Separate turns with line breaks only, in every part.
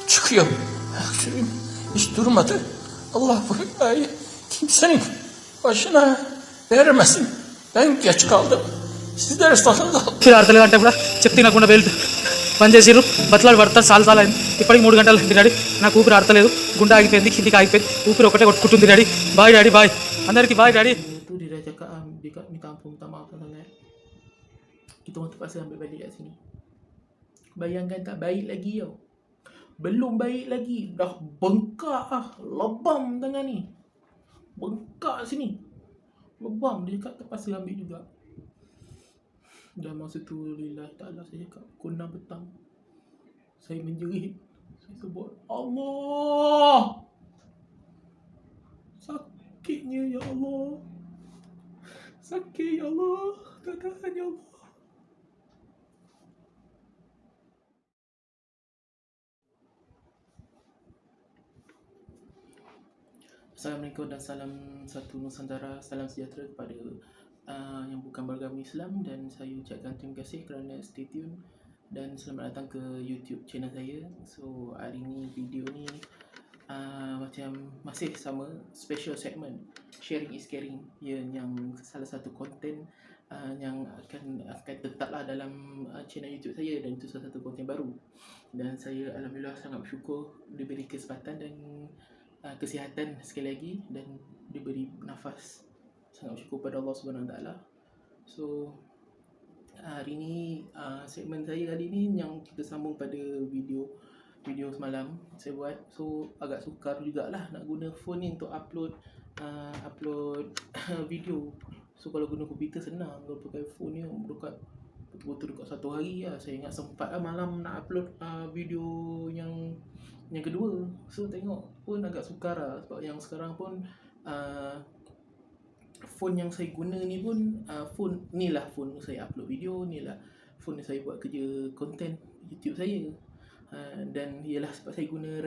Çıkıyor. Öksürüğüm hiç durmadı. Allah bu belayı kimsenin başına vermesin. Ben geç kaldım. Sizler sonunda
फिर అర్ధ గంట కూడా చెప్తే నాకు బెల్ట్ పని చేసిర్రు బతలాడు పడతారు చాలా అయింది. ఇప్పటికి 3 గంటలు డాడీ నాకు ఊపిరి ఆడతలేదు. గుండె ఆగిపోయింది, కిందికి ఆగిపోయింది, ఊపిరి ఒకటే కొట్టుకుంటుంది డాడీ. బాయ్ డాడీ, బాయ్ అందరికి bye daddy. Itu dia cakap dia minta ampun, minta maaf sangat. Kita orang terpaksa ambil balik kat sini. Bayangkan tak baik lagi tau. Belum baik lagi, dah bengkak ah, lebam tangan ni. Bengkak sini. Lebam, dia cakap terpaksa ambil juga. Dan masa tu lillahi ta'ala saya cakap pukul 6 petang. Saya menjerit. Saya sebut Allah. Sakitnya ya Allah. Sakit ya Allah. Tak tahan ya Allah. Assalamualaikum dan salam satu Nusantara, salam sejahtera kepada yang bukan beragama Islam, dan saya ucapkan terima kasih kerana stay tune dan selamat datang ke YouTube channel saya. So hari ni video ni macam masih sama special segment sharing is caring, yang salah satu konten yang akan tetaplah dalam channel YouTube saya, dan itu salah satu konten baru, dan saya alhamdulillah sangat bersyukur diberi kesempatan dan kesihatan sekali lagi, dan diberi nafas. Sangat bersyukur pada Allah SWT. So hari ni segmen saya kali ni yang kita sambung pada video semalam saya buat. So agak sukar jugalah nak guna phone ni untuk upload video. So kalau guna komputer senang, kalau pakai phone ni betul-betul dekat satu hari lah. Saya ingat sempat malam nak upload video yang kedua. So tengok pun agak sukar lah, sebab yang sekarang pun phone yang saya guna ni pun phone saya upload video, ni lah phone yang saya buat kerja konten YouTube saya. Dan ialah sebab saya guna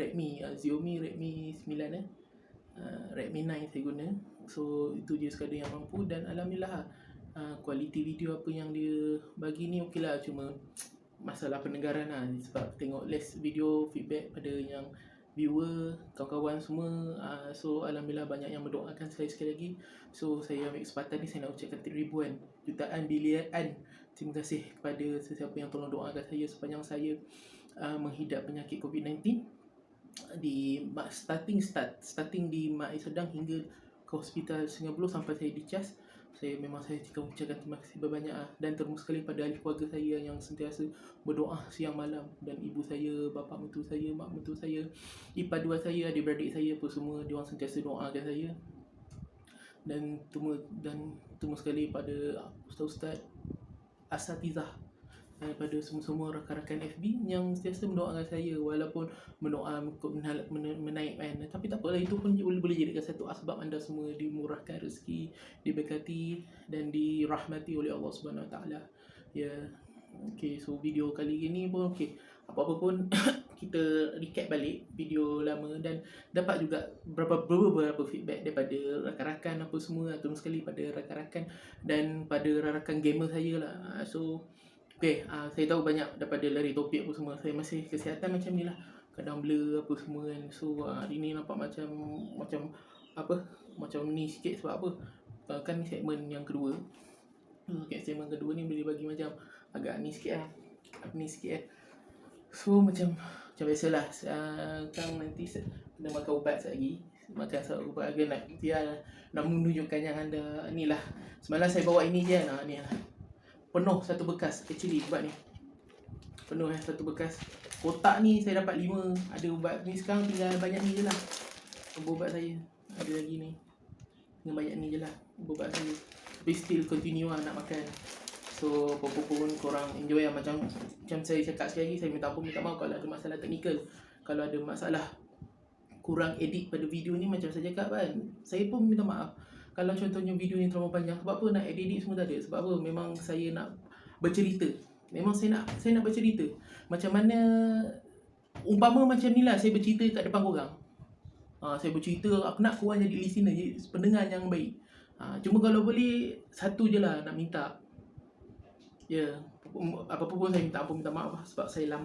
Xiaomi Redmi 9 Redmi 9 saya guna. So itu je sekadar yang mampu, dan alhamdulillah kualiti video apa yang dia bagi ni okey lah. Cuma masalah pendengaran lah, sebab tengok list video feedback pada yang viewer, kawan-kawan semua. So alhamdulillah banyak yang mendoakan saya sekali lagi. So saya ambil kesempatan ni, saya nak ucapkan ribuan, jutaan, bilion terima kasih kepada sesiapa yang tolong doakan saya sepanjang saya menghidap penyakit COVID-19 di starting di Mak Air Sedang hingga ke hospital Singapura sampai saya dicas. Saya ucapkan terima kasih banyak, dan terima sekali pada ahli keluarga saya yang sentiasa berdoa siang malam, dan ibu saya, bapa mentua saya, mak mentua saya, ipar dua saya, adik-beradik saya apa semua, dia orang sentiasa doakan saya. Dan terima sekali pada ustaz-ustaz, asatizah, daripada semua rakan-rakan FB yang sentiasa mendoakan saya, walaupun menaikkan, tapi tak apalah, itu pun boleh jadikan satu asbab anda semua dimurahkan rezeki, diberkati dan dirahmati oleh Allah Subhanahu Wa Taala. Ya, okey. So video kali ini pun okey, apa-apa pun kita recap balik video lama, dan dapat juga beberapa feedback daripada rakan-rakan apa semua. Terima sekali pada rakan-rakan dan pada rakan gamer saya lah. So okey, saya tahu banyak daripada lari topik apa semua. Saya masih kesihatan macam ni lah, kadang blur apa semua kan. So hari ni nampak macam ni sikit. Sebab apa? Kan ni segmen yang kedua. Segmen kedua ni boleh bagi macam agak ni sikit lah. So macam biasalah, kan nanti kena makan ubat lagi. Makan ubat lagi nak menunjukkan yang anda ni lah. Semalam saya bawa ini je lah, ni lah. Penuh satu bekas, actually ubat ni penuh satu bekas. Kotak ni saya dapat 5. Ada ubat ni, sekarang tinggal banyak ni je lah ubat saya. Ada lagi ni, tinggal banyak ni je lah ubat saya. Tapi still continue lah nak makan. So apa-apa pun korang enjoy lah. Macam saya cakap sekali lagi, saya minta maaf kalau ada masalah teknikal, kalau ada masalah kurang edit pada video ni, macam saya cakap kan, saya pun minta maaf kalau contohnya video ni terlalu panjang. Sebab apa nak edit semua tak ada. Sebab apa, memang saya nak bercerita. Memang saya nak bercerita. Macam mana, umpama macam ni lah saya bercerita kat depan korang. Saya bercerita, aku nak korang jadi listener, jadi pendengar yang baik. Cuma kalau boleh, satu je lah nak minta. Ya, apa-apa pun saya minta maaf lah, sebab saya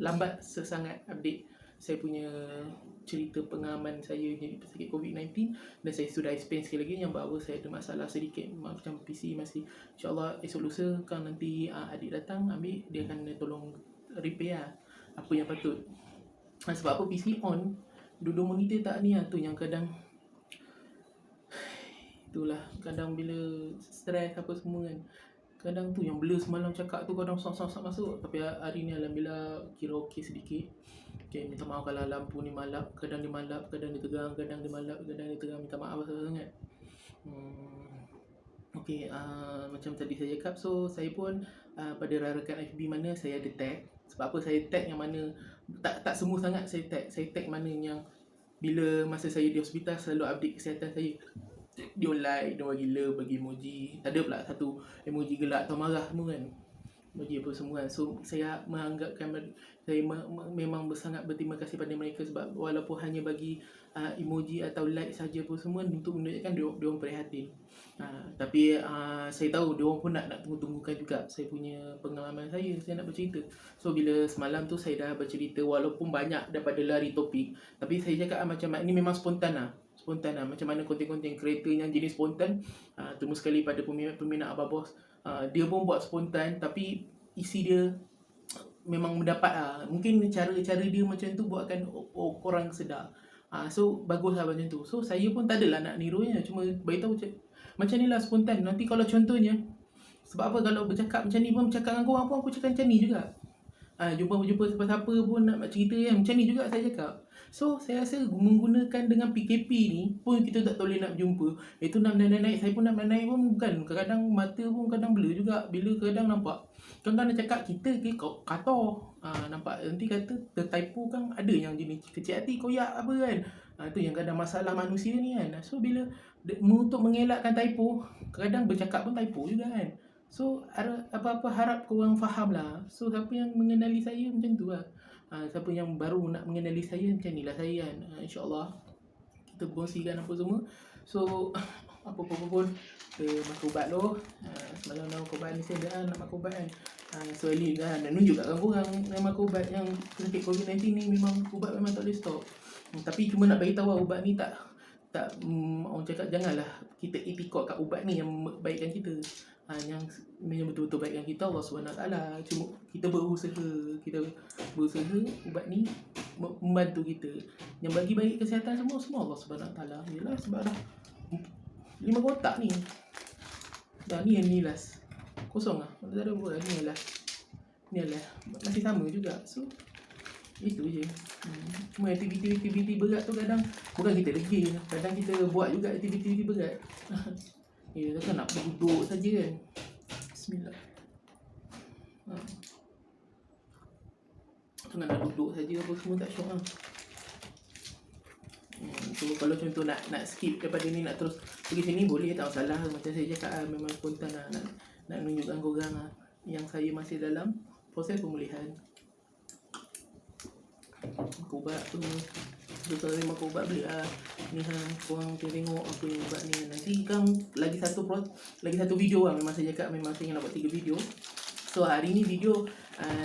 lambat sesangat update saya punya cerita pengalaman saya jadi pesakit COVID-19. Dan saya sudah explain sekali lagi yang bahawa saya ada masalah sedikit macam PC masih. InsyaAllah esok lusa kan nanti adik datang ambil, dia akan tolong repair lah apa yang patut. Sebab apa PC on, dua monitor tak ni lah, tu yang kadang itulah, kadang bila stres apa semua kan, kadang tu yang blur semalam cakap tu kadang sok-sok masuk. Tapi hari ni alhamdulillah kira okey sedikit. Okay, minta maaf kalau lampu ni malap, kadang dia malap, kadang dia tegang, kadang dia malap, kadang dia tegang, minta maaf sangat. Okay, macam tadi saya cakap, so saya pun pada rakan FB mana saya ada tag. Sebab apa saya tag yang mana, tak semua sangat saya tag mana yang bila masa saya di hospital selalu update kesihatan saya. Dia like, dia bagi love, bagi emoji. Ada pula satu emoji gelak atau marah semua kan, emoji apa semua kan. So saya menganggapkan saya memang sangat berterima kasih pada mereka, sebab walaupun hanya bagi emoji atau like saja pun semua untuk menunjukkan dia orang prihatin. Tapi saya tahu dia orang pun nak tunggu-tunggukan juga saya punya pengalaman saya nak bercerita. So bila semalam tu saya dah bercerita, walaupun banyak daripada lari topik, tapi saya cakap macam ni memang spontan lah. Macam mana konten-konten kreator yang jenis spontan, terima sekali pada peminat Abah Boss. Dia pun buat spontan tapi isi dia memang mendapat mungkin cara-cara dia macam tu buatkan korang sedar. So bagus lah macam tu. So saya pun tak adalah nak nirunya, cuma beritahu macam ni lah spontan. Nanti kalau contohnya, sebab apa, kalau bercakap macam ni pun, bercakap dengan korang pun aku cakap macam ni juga. Jumpa siapa-siapa pun nak cerita kan, macam ni juga saya cakap. So saya rasa menggunakan dengan PKP ni pun kita tak boleh nak jumpa. Itu nak naik, saya pun nak naik pun bukan. Kadang-kadang mata pun kadang blur juga bila kadang nampak. Kadang-kadang cakap kita kata nampak nanti kata tertypo kan, ada yang jenis kecil hati koyak apa kan. Itu yang kadang masalah manusia ni kan. So bila untuk mengelakkan typo, kadang bercakap pun typo juga kan. So apa-apa harap korang faham lah. So siapa yang mengenali saya macam tu lah. Siapa yang baru nak mengenali saya, macam ni lah saya kan. InsyaAllah kita berkongsikan apa semua. So apa-apa pun kita makan ubat dulu. Semalam nak makan ubat ni saya dah nak makan ubat kan. So Ali dah nak nunjuk kat korang nak makan ubat yang sakit COVID-19 ni, memang ubat memang tak boleh stop. Tapi cuma nak beritahu lah, ubat ni tak orang cakap janganlah kita ikut kat ubat ni yang baikkan kita. Yang betul-betul baikkan kita Allah SWT. Cuma kita berusaha ubat ni membantu kita. Yang bagi baik kesihatan semua Allah SWT. Yalah, sebab dah 5 kotak ni. Dah ni yang ni last. Kosong lah. Tak ada apa. Ni lah. Masih sama juga. So itu je. Cuma aktiviti berat tu kadang bukan kita degil, kadang kita buat juga aktiviti berat. Takkan nak duduk saja kan. Bismillah. Jangan nak duduk saja apa semua, tak syok lah. So kalau contoh nak skip daripada ni, nak terus pergi sini boleh, tak masalah. Macam saya cakap memang spontan lah, nak tunjukkan korang lah yang saya masih dalam proses pemulihan. Makan ubat tu, kalau makan ubat beli lah. Ni korang tengok apa yang ubat ni. Nanti kan lagi satu video lah. Memang saya cakap memang saya nak buat 3 video. So hari ni video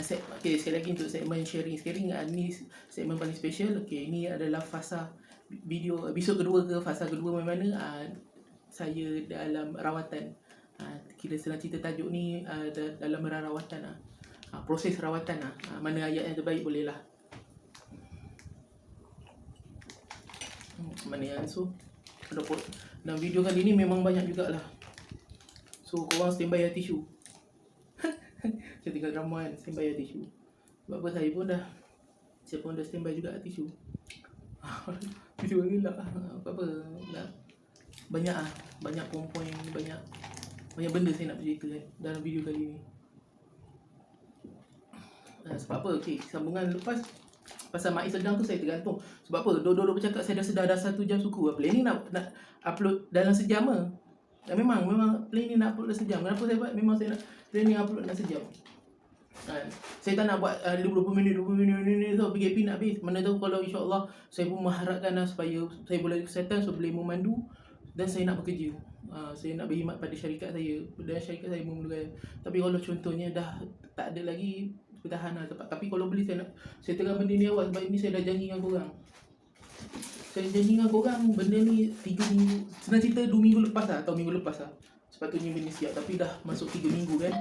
sekali lagi untuk segmen sharing. Ni segmen paling special. Ini adalah fasa video episod kedua ke fasa kedua mana saya dalam rawatan. Kira senang cerita tajuk ni dalam rawatan proses rawatan mana ayat yang terbaik boleh lah. Mana yang so dalam video kali ni memang banyak jugalah. So korang standby tisu. Saya tinggal drama kan, standby tisu. Sebab apa saya pun dah standby juga tisu. Tisu lagi lah. Apa-apa dah. Banyak poin-poin, banyak benda saya nak bercerita kan dalam video kali ni. Sebab apa? Sambungan lepas pasal Maiz sedang tu saya tergantung. Sebab apa? Dua-dua bercakap saya dah sedar dah 1 jam suku. Planning nak upload dalam sejam ke. Memang planning nak upload dalam sejam. Kenapa saya buat? Memang saya nak planning upload dalam sejam. Saya tak nak buat 20 minit so PKP nak habis. Mana tahu kalau insya-Allah saya pun mengharapkan supaya saya boleh kesihatan, so boleh memandu dan saya nak bekerja. Saya nak berkhidmat pada syarikat saya dan syarikat saya memerlukan. Tapi kalau contohnya dah tak ada lagi, bertahan lah tempat. Tapi kalau boleh saya terang benda ni awal, sebab ini saya dah janji dengan korang. Saya janji dengan korang benda ni 3 minggu. Senang cerita 2 minggu lepas lah atau minggu lepas lah. Sepatutnya benda siap, tapi dah masuk 3 minggu kan.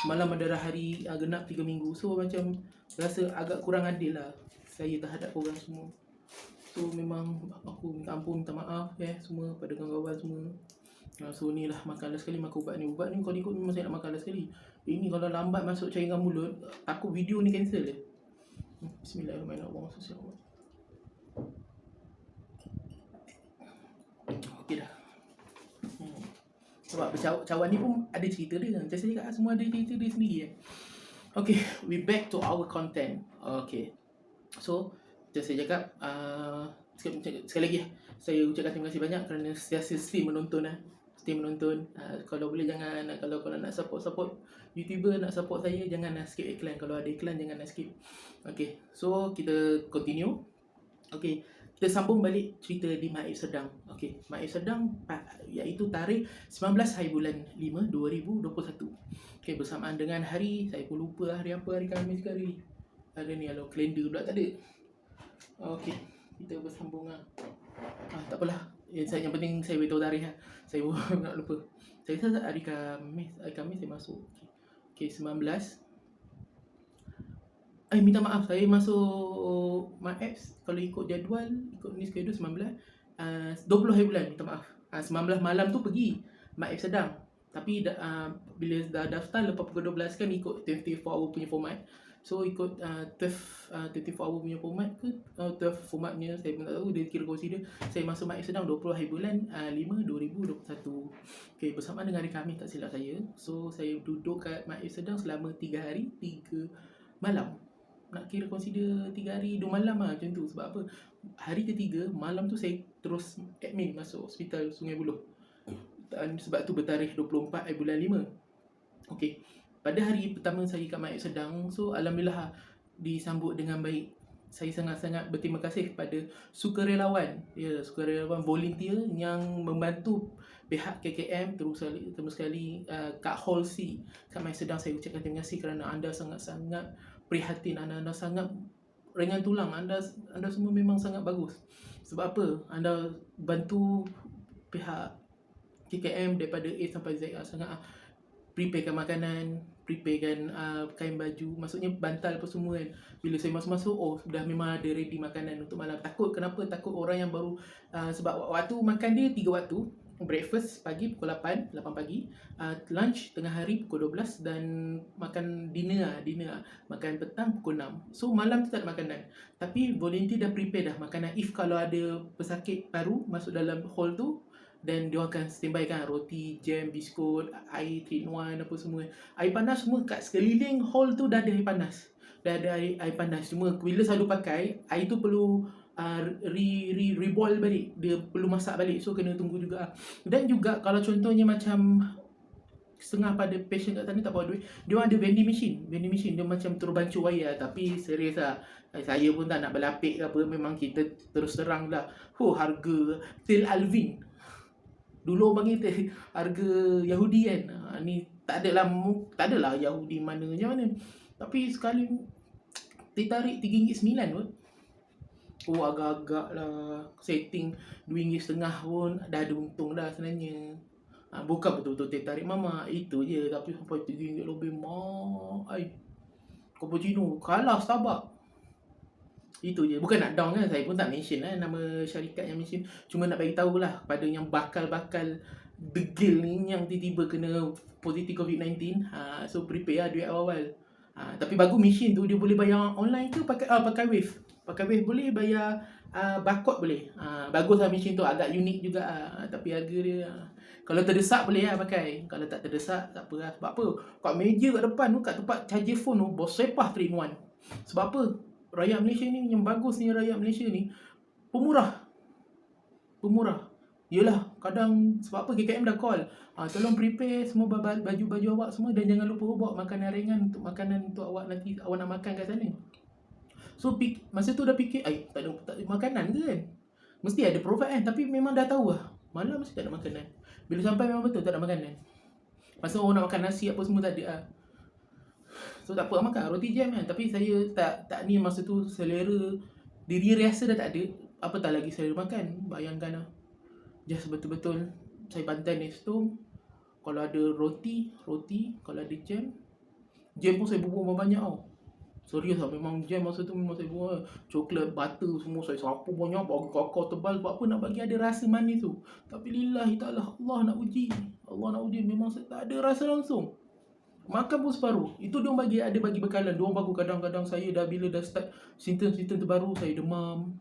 Semalam adalah hari genap 3 minggu. So macam rasa agak kurang adil lah saya terhadap korang semua. So memang aku minta ampun, minta maaf semua pada kawan-kawan semua. So ni lah, makan last sekali makan ubat ni. Ubat ni kalau ikut memang saya nak makan last sekali. Ini kalau lambat masuk cairan mulut, takut video ni cancel je. Bismillahirrahmanirrahim. Okey dah. Sebab cawan ni pun ada cerita dia. Macam saya cakap, semua ada cerita dia sendiri. Okay, we back to our content. Okay, so macam saya cakap, sekali lagi saya ucapkan terima kasih banyak kerana sentiasa stay menonton. Kalau boleh jangan, kalau nak support YouTuber, nak support saya, jangan skip iklan. Kalau ada iklan jangan skip. Okay, so kita continue. Okay, kita sambung balik cerita di Maiz Sedang. Okey, Maiz Sedang iaitu tarikh 19 hari bulan 5 2021. Okey, bersamaan dengan hari, saya pun lupa hari apa, hari Khamis ke hari. Ada ni kalau kalender pula tak ada. Okey, kita bersambung lah. Tak apalah. Yang penting saya beritahu tarikh lah. Saya pun nak lupa. Saya rasa hari Khamis saya masuk. Okey, 19. Minta maaf, saya masuk my apps kalau ikut jadual, ikut ni schedule 19 20 hari bulan, minta maaf. 19 malam tu pergi my apps Sedang. Tapi bila dah daftar lepas pukul 12 kan ikut 24 hour punya format. So ikut 24 hour punya format ke 12 formatnya saya pun tak tahu, dia kira consider saya masuk my apps Sedang 20 hari bulan 5 2021. Okay, bersamaan dengan hari Khamis tak silap saya. So saya duduk kat my apps Sedang selama 3 hari 3 malam. Nak kira consider 3 hari 2 malam lah macam tu. Sebab apa? Hari ketiga malam tu saya terus admit masuk hospital Sungai Buloh. Sebab tu bertarikh 24 bulan 5. Okey. Pada hari pertama saya kat Maiz Sedang, so alhamdulillah disambut dengan baik. Saya sangat-sangat berterima kasih kepada sukarelawan, sukarelawan volunteer yang membantu pihak KKM, terus sekali Kak Holsi kat Maiz Sedang. Saya ucapkan terima kasih kerana anda sangat-sangat prihatin, anda sangat ringan tulang, anda semua memang sangat bagus. Sebab apa? Anda bantu pihak KKM daripada A sampai Z, sangat preparekan makanan, preparekan kain baju, maksudnya bantal apa semua kan. Bila saya masuk sudah memang ada ready makanan untuk malam. Takut orang yang baru sebab waktu makan dia 3 waktu. Breakfast pagi pukul 8 pagi, lunch tengah hari pukul 12 dan makan dinner makan petang pukul 6. So malam tu tak ada makanan. Tapi volunteer dah prepare dah makanan. If kalau ada pesakit baru masuk dalam hall tu, dan dia akan standby kan roti, jam, biskut, air 3-in-1 apa semua. Air panas semua kat sekeliling hall tu dah ada air panas. Dah ada air panas. Cuma bila selalu pakai, air tu perlu reboil balik, dia perlu masak balik, so kena tunggu juga. Dan juga kalau contohnya macam setengah pada patient kat sana tak bawa duit, dia ada vending machine dia macam terus bancuh wayar. Tapi serius lah, saya pun tak nak berlapik ke apa, memang kita terus terang lah. Harga Tel Alvin dulu panggil harga Yahudi kan, ni tak adalah Yahudi mana macam mana, tapi sekali ditarik RM3.9 pun. Agak-agak lah setting RM2.5 pun dah ada untung dah sebenarnya. Bukan betul-betul tertarik mama, itu je. Tapi sampai RM3 lebih cappuccino kalah Starbucks. Itu je. Bukan nak down kan, saya pun tak mention lah nama syarikat yang mention. Cuma nak bagi tahu lah pada yang bakal degil ni, yang tiba-tiba kena positif COVID-19. So prepare lah duit awal-awal. Tapi bagus mesin tu, dia boleh bayar online ke pakai Wave. Pakai Wave boleh, bayar barcode boleh. Bagus lah mesin tu, agak unik juga. Tapi harga dia kalau terdesak boleh lah pakai. Kalau tak terdesak tak apa lah. Sebab apa? Kat meja kat depan tu, kat tempat charger phone tu, bos sepah 3-in-1. Sebab apa? rakyat Malaysia ni, yang bagusnya rakyat Malaysia ni pemurah. Yelah, kadang sebab apa KKM dah call, tolong prepare semua baju-baju awak semua, dan jangan lupa bawa makanan ringan untuk awak nanti awak nak makan kat sana. So masa tu dah fikir, tak ada makanan ke kan, mesti ada provide kan, tapi memang dah tahu lah malam mesti tak ada makanan. Bila sampai memang betul tak ada makanan. Masa orang nak makan nasi apa semua tak ada. So tak apa, makan roti jam kan. Tapi saya tak ni, masa tu selera diri rasa dah tak ada, apatah lagi selera makan. Bayangkan lah, just betul-betul saya bantai next tu. Kalau ada roti, kalau ada jam pun saya bubuh banyak tau. Serius lah, memang jam masa tu memang saya bubuh coklat, butter semua saya sapu banyak, bagi kakao tebal. Sebab apa? Nak bagi ada rasa manis tu. Tapi lillahi ta'ala, Allah nak uji, memang saya tak ada rasa langsung. Makan pun separuh. Itu diorang ada bagi bekalan. Diorang bagus. Kadang-kadang saya bila dah start simptom-simptom terbaru, saya demam,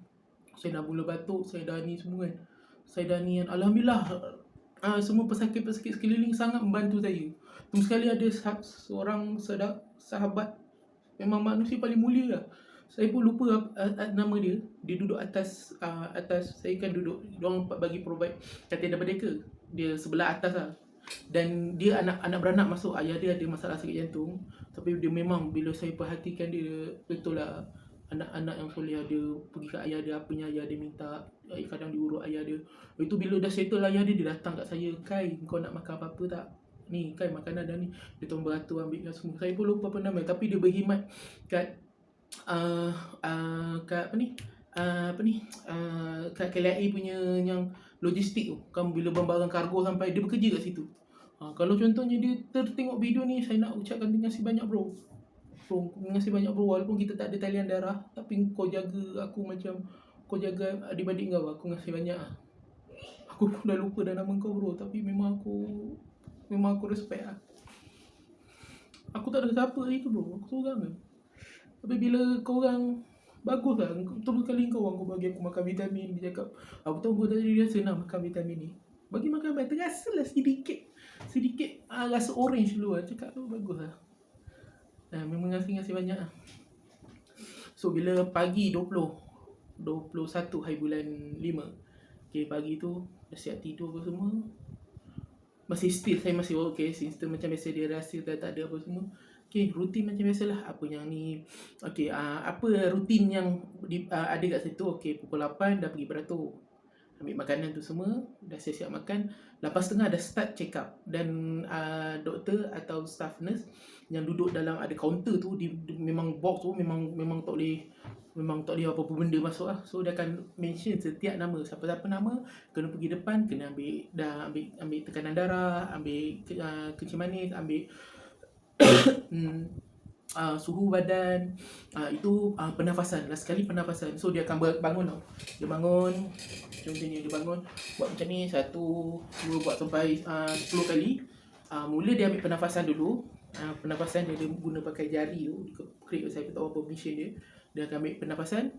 saya dah mula batuk, saya dah ni semua kan. Saya dah ni kan. Alhamdulillah, semua pesakit-pesakit sekeliling sangat membantu saya. Tunggu sekali ada seorang sahabat, memang manusia paling mulia lah. Saya pun lupa nama dia. Dia duduk atas saya kan duduk. Diorang bagi provide katil merdeka. Dia sebelah atas lah. Dan dia anak beranak masuk. Ayah dia ada masalah sakit jantung. Tapi dia memang, bila saya perhatikan dia, betul lah anak-anak yang soleh. Dia pergi ke ayah dia, apanya ayah dia minta, kadang diurut ayah dia. Itu bila dah settle ayah dia, dia datang kat saya, Kai, kau nak makan apa-apa tak? Ni Kai, makanan dah ni. Dia tolong beratur ambil semua. Saya pun lupa apa nama, tapi dia berkhidmat kat kat kat KLIA punya yang logistik tu. Kan bila barang kargo sampai, dia bekerja kat situ. Kalau contohnya dia tertengok video ni, saya nak ucapkan terima kasih banyak bro. Terima kasih banyak bro. Walaupun kita tak ada talian darah, tapi kau jaga aku macam kau jaga adik-adik kau. Aku terima kasih banyak. Aku pun dah lupa dah nama kau bro, tapi memang aku respect lah. Aku tak ada siapa itu bro, aku seorang je. Tapi bila kau orang bagus lah, terus kali kau bagi aku makan vitamin. Dia cakap, aku tahu kau tadi rasa nak makan vitamin ni, bagi makan apa, terasa lah sedikit rasa orange dulu lah. Cakap tu bagus lah. Memang ngasih banyak lah. So bila pagi 21 hari bulan 5, okay, pagi tu dah siap tidur apa semua, saya masih okay. Sistem macam biasa, dia rasa tak ada apa semua. Okay, rutin macam biasalah. Apa yang ni, okay, apa rutin yang ada kat situ. Okay, pukul 8 dah pergi beratur, ambil makanan tu semua, dah siap-siap makan. 8.30 dah start check up. Dan doktor atau staff nurse yang duduk dalam ada kaunter tu, dia memang box tu memang tak boleh apa-apa benda masuk lah. So dia akan mention setiap nama, siapa-siapa nama kena pergi depan, kena ambil tekanan darah, ambil kencing manis, ambil suhu badan, itu pernafasan. Last sekali pernafasan. So dia akan bangun tau. Dia bangun, contohnya dia bangun buat macam ni, 1, 2, buat sampai 10 kali. Mula dia ambil pernafasan dulu. Pernafasan dia guna pakai jari tu, klik saya tahu apa mission dia. Dia akan ambil pernafasan,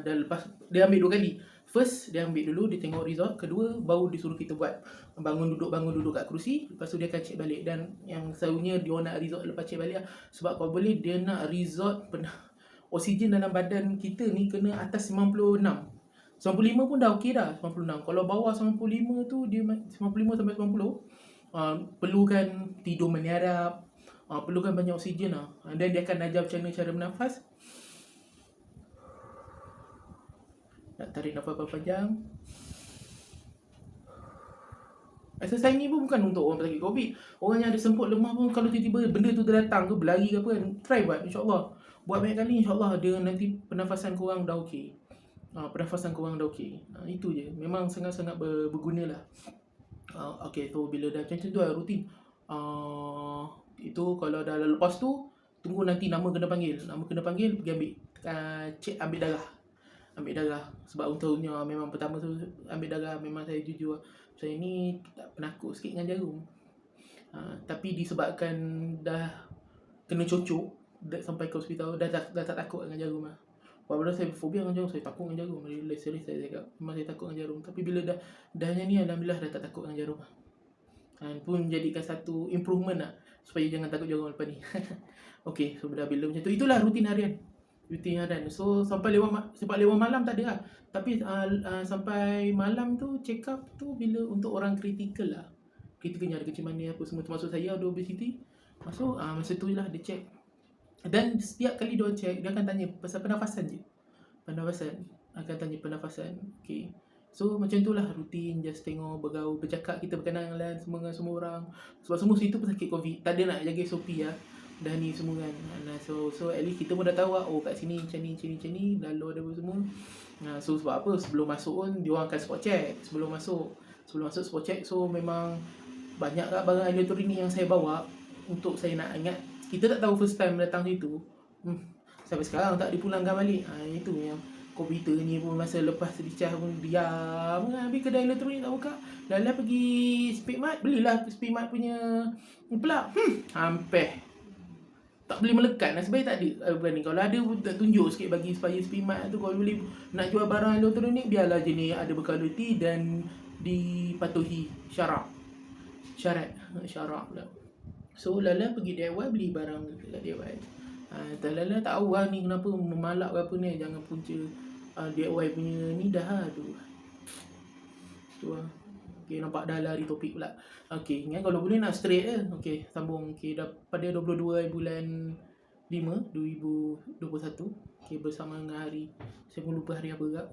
dan lepas dia ambil 2 kali. First dia ambil dulu, dia tengok result. Kedua baru disuruh kita buat bangun duduk kat kerusi. Lepas tu dia akan check balik. Dan yang selalunya dia nak result lepas check balik lah. Sebab kalau boleh dia nak result oksigen dalam badan kita ni kena atas 96. 95 pun dah okey dah, 96. Kalau bawah 95 tu, dia 95 sampai 90, perlukan tidur menyarap, perlukan banyak oksigen lah. Dan dia akan ajar macam mana cara bernafas. Nak tarik nafas panjang. Exercise ni pun bukan untuk orang pesakit COVID. Orang yang ada semput lemah pun, kalau tiba-tiba benda tu terdatang ke, berlari ke apa kan, try buat, insyaAllah. Buat banyak kali, insyaAllah dia nanti pernafasan korang dah okey. Itu je. Memang sangat-sangat berguna lah. Okay, so bila dah macam tu lah rutin. Itu kalau dah lepas tu, tunggu nanti nama kena panggil, pergi ambil check, ambil darah. Sebab untuknya memang pertama tu ambil darah, memang saya jujur, saya ni penakut sikit dengan jarum. Tapi disebabkan dah kena cocok, sampai ke hospital, dah tak takut dengan jarum lah. Walaupun saya fobia dengan jarum, saya takut dengan jarum. Serius saya cakap, memang saya takut dengan jarum. Tapi bila dah yang ni, alhamdulillah dah tak takut dengan jarum lah. Pun menjadikan satu improvement lah, supaya jangan takut jarum lepas ni. Okay, so dah bila macam tu, itulah rutin harian. Duty harian. So sampai lewat malam tak ada lah. Tapi sampai malam tu check up tu bila untuk orang kritikal lah. Kritikalnya ada kecil mana apa semua, termasuk saya ada obesity. Masuk masa tu lah dia check. Dan setiap kali dia check, dia akan tanya pasal pernafasan je. Akan tanya pernafasan. Okay. So macam tu lah rutin, just tengok, bergaul, bercakap, kita berkenal dengan semua orang. Sebab semua situ pesakit COVID, tak ada nak jaga SOP lah. Dah ni semua kan. So at least kita pun dah tahu lah, oh kat sini macam ni, lalu ada apa semua. So sebab apa, sebelum masuk pun dia orang akan spot check. Sebelum masuk spot check. So memang banyak lah barang elektronik yang saya bawa untuk saya nak ingat. Kita tak tahu first time datang situ. Sampai sekarang tak dipulangkan balik. Itu yang komputer ni pun masa lepas dicas pun diam kan. Habis kedai elektronik tak buka. Lala pergi Speedmart, belilah Speedmart punya plug. Hampir tak boleh melekat. Sebenarnya tak ada berani. Kalau ada pun tak tunjuk sikit bagi supaya Speedmart tu kalau boleh nak jual barang elektronik, biarlah jenis ada berkualiti dan dipatuhi syarat pula. So Lala pergi DIY beli barang dekat DIY. Lala tahu lah ni kenapa memalak apa ni. Jangan punca DIY punya ni dah tu lah. Okay, nampak dah lari topik pula. Okay, ingat kalau boleh nak straight je. Okay, sambung. Okay, pada 22 bulan 5 2021. Okay, bersama dengan hari, saya pun lupa hari apa tak.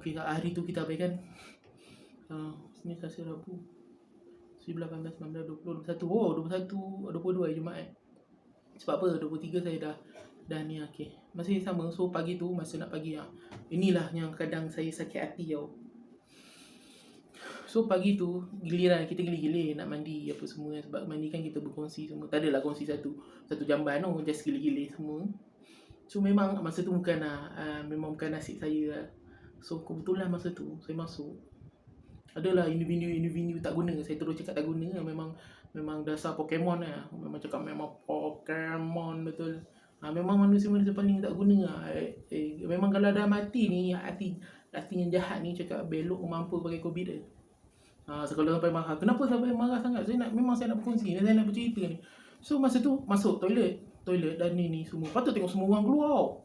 Okay, hari tu kita abaikan. Sini Selasa, Rabu 18, 19, 20, 21. Oh, 22 Jumaat. Sebab apa? 23 saya dah ni. Okay, masih sama. So pagi tu masa nak pagi inilah yang kadang saya sakit hati tau. So pagi tu giliran kita gili-gili nak mandi apa semua. Sebab mandi kan kita berkongsi semua. Tak adalah kongsi satu jamban tu, just gili-gili semua. So memang masa tu memang bukan nasib saya lah. So kebetulan masa tu saya masuk, adalah individu tak guna. Saya terus cakap tak guna. Memang dasar Pokemon lah. Memang cakap memang Pokemon betul. Memang manusia paling tak guna lah. Memang kalau dah mati ni, hati yang jahat ni cakap belok mampu pakai COVID dia. So kalau sampai marah, kenapa sampai marah sangat? Saya nak berkongsi, saya nak bercerita ni. So masa tu masuk toilet dan ni semua. Patut tengok semua orang keluar.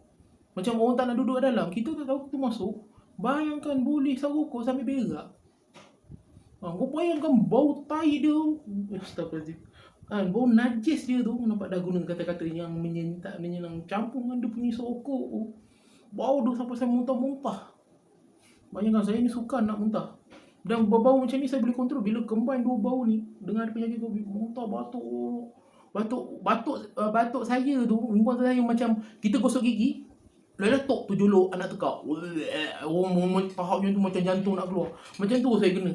Macam orang tak nak duduk dalam. Kita tak tahu kita masuk. Bayangkan boleh sarukuk sampai berak. Kau bayangkan bau tai dia. Astagfirullahaladzim. Bau najis dia tu. Nampak dah guna kata-kata yang menyenang. Campur dengan dia punya sokok. Bau dia sampai saya muntah-muntah. Bayangkan saya ni suka nak muntah. Dan bau macam ni saya boleh kontrol. Bila combine dua bau ni dengan penyakit COVID, muntah, batuk saya tu. Lingkungan saya macam kita gosok gigi, letak tu jolok anak tekak. Tahapnya tu macam jantung nak keluar. Macam tu saya kena.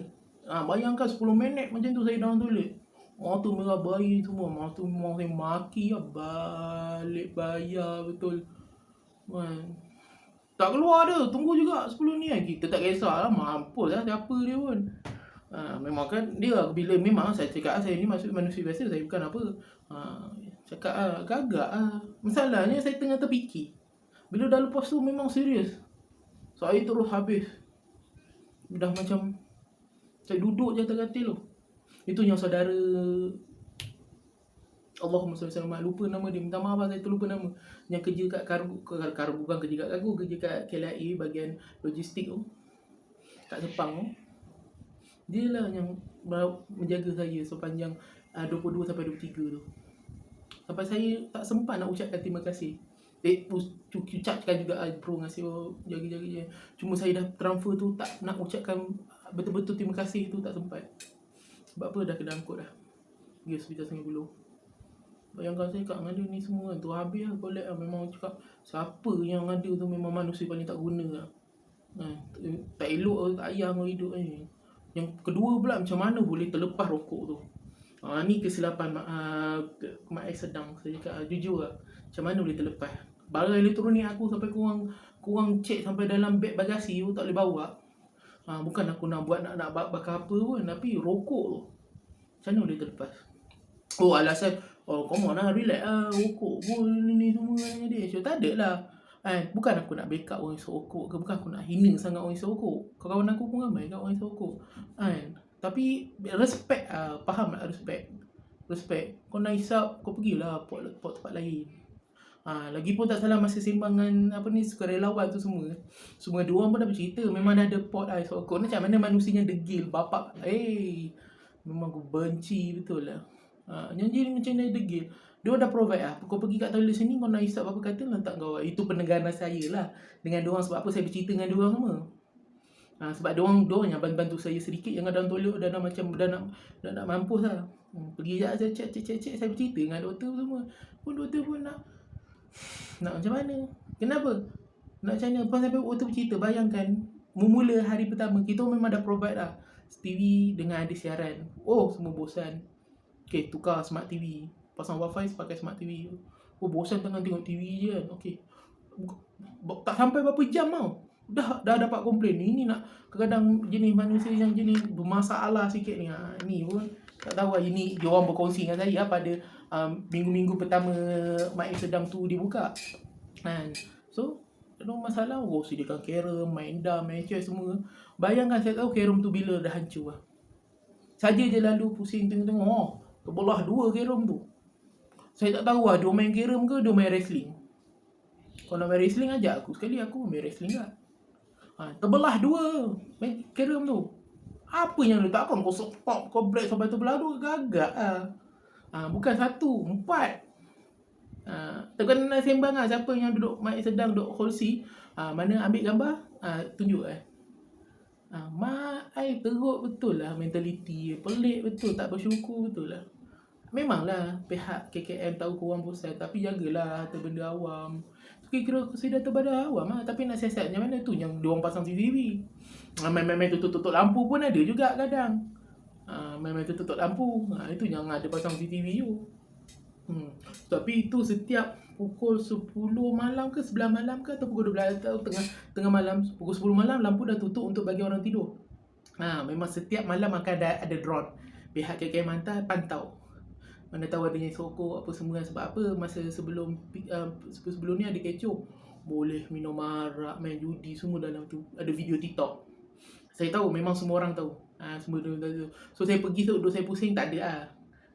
Bayangkan 10 minit macam tu saya dalam toilet. Tu merah bayi semua. Tu memang saya maki lah. Balik bayar betul. Tak keluar dia. Tunggu juga 10 ni. Kita tak kisah lah. Mampus lah siapa dia pun. Memang kan dia bila memang saya cakap saya ni maksud manusia biasa. Saya bukan apa. Cakap gagak lah. Masalahnya saya tengah terfikir. Bila dah lepas tu memang serius. Saya terus habis. Dah macam saya duduk je atas katil tu. Itu yang saudara Allahumma salli alaihi, lupa nama dia. Minta maaf saya terlupa nama. Yang kerja kat kargo bukan kerja kat kargo, kerja kat KLIA bahagian logistik tu. Kat Sepang tu. Dia lah yang menjaga saya sepanjang 22 sampai 23 tu. Sampai saya tak sempat nak ucapkan terima kasih. Ucapkan juga bro ngasih jaga-jaga je. Cuma saya dah transfer tu tak nak ucapkan betul-betul terima kasih tu tak sempat. Sebab apa dah kena angkut dah. Pergi hospital Sungai Buloh. Bayangkan saya kat ngada ni semua tu habis lah collect lah. Memang cakap siapa yang ada tu memang manusia paling tak guna lah. Tak elok tak ayah orang hidup ni. Yang kedua pula macam mana boleh terlepas rokok tu. Ni kesilapan Mak Ais sedang. Saya cakap jujur lah. Macam mana boleh terlepas. Barang elektronik aku sampai kurang cek sampai dalam beg bagasi tu tak boleh bawa. Bukan aku nak buat nak bakar apa pun. Tapi rokok tu macam mana boleh terlepas. Alasan come on lah, relax lah, rokok pun ni semua dia. So tak ada lah. Bukan aku nak backup orang isap rokok ke, bukan aku nak hina sangat orang isap rokok. Kawan aku pun ramai kat orang isap rokok. Tapi respect faham tak respect. Kau nak isap, kau pergilah pot tempat lain. Lagipun tak salah masa simbangan sukarelawan tu semua dia orang pun dah bercerita memang dah ada pot ais rokok. Macam mana manusianya degil bapak. Memang aku benci betul lah. Janji ni macam mana degil. Dia orang dah provide lah. Kau pergi kat toilet sini kau nak hisap apa kata letak kau. Itu pendengaran saya lah dengan dia orang sebab apa saya bercerita dengan dia orang semua. Sebab dia orang yang bantu saya sedikit yang dalam toilet dah macam dah nak mampus lah. Pergi je saya cek saya bercerita dengan doktor semua. Pun doktor pun nak macam mana? Kenapa? Nak macam mana? Lepas sampai doktor bercerita, bayangkan memula hari pertama kita memang dah provide lah TV dengan ada siaran. Semua bosan. Okay, tukar smart TV. Pasang wifi pakai smart TV. Bosan tengah tengok TV je kan. Okay. Tak sampai berapa jam tau. Dah dapat komplain. Ini nak kadang-kadang jenis manusia yang jenis bermasalah sikit ni. Ni pun tak tahu lah. Ini dia orang berkongsi dengan saya pada minggu-minggu pertama Mak Air Sedang tu dibuka. So, ada masalah. Sediakan carom, main dam, main chess semua. Bayangkan saya tahu carom tu bila dah hancur lah. Saja je lalu pusing tengok-tengok. Terbelah 2 carom tu. Saya tak tahu lah dia main carom ke dia main wrestling. Kalau nak main wrestling ajak aku sekali, aku main wrestling lah. Terbelah 2 main carom tu. Apa yang dia takkan kau stop kau break sampai terbelah 2 gagak lah. Bukan 1, 4. Tekan nak sembang lah siapa yang duduk mic sedang duduk holsi. Mana ambil gambar, tunjuk Mak ai teruk betul lah mentaliti. Pelik betul, tak bersyukur betul lah. Memanglah pihak KKM tahu korang bosan, tapi jagalah harta benda awam. Kira saya dah terbadah awam lah. Tapi nak siasat macam mana tu yang diorang pasang CCTV. Main-main tutup lampu pun ada juga kadang. Main-main tutup lampu. Itu yang ada pasang CCTV tu. Tapi itu setiap pukul 10 malam ke 11 malam ke atau pukul 12 atau tengah malam, pukul 10 malam lampu dah tutup untuk bagi orang tidur. Memang setiap malam akan ada drone. Pihak KKM hantar pantau. Mana tahu adanya sokok apa semua. Sebab apa masa sebelum ni ada kecoh. Boleh minum arak, main judi semua dalam tu. Ada video TikTok. Saya tahu memang semua orang tahu. Semua orang tahu. So saya pergi duduk saya pusing tak ada lah.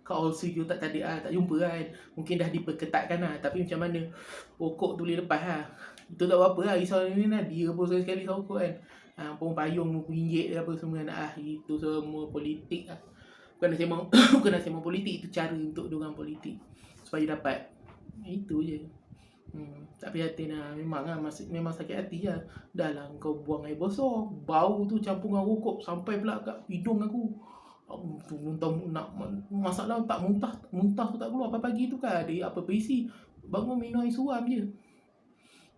Kat all studio tak ada tak jumpa kan. Mungkin dah diperketatkan lah. Tapi macam mana pokok tu boleh lepas lah. Itu tak apa-apa lah. Risau ni lah. Dia pun sekali sokok kan. Pun payung RM20 apa semua nak. Itu semua politik lah. Bukan nak sembang politik. Itu cara untuk diorang politik supaya dapat. Itu je. Tak prihatin lah. Memang sakit hati lah. Dah lah kau buang air besar. Bau tu campur dengan rokok sampai pula kat hidung aku. Muntah nak masalah tak muntah tu tak keluar. Pagi tu kan ada apa isi. Bangun minum air suam je.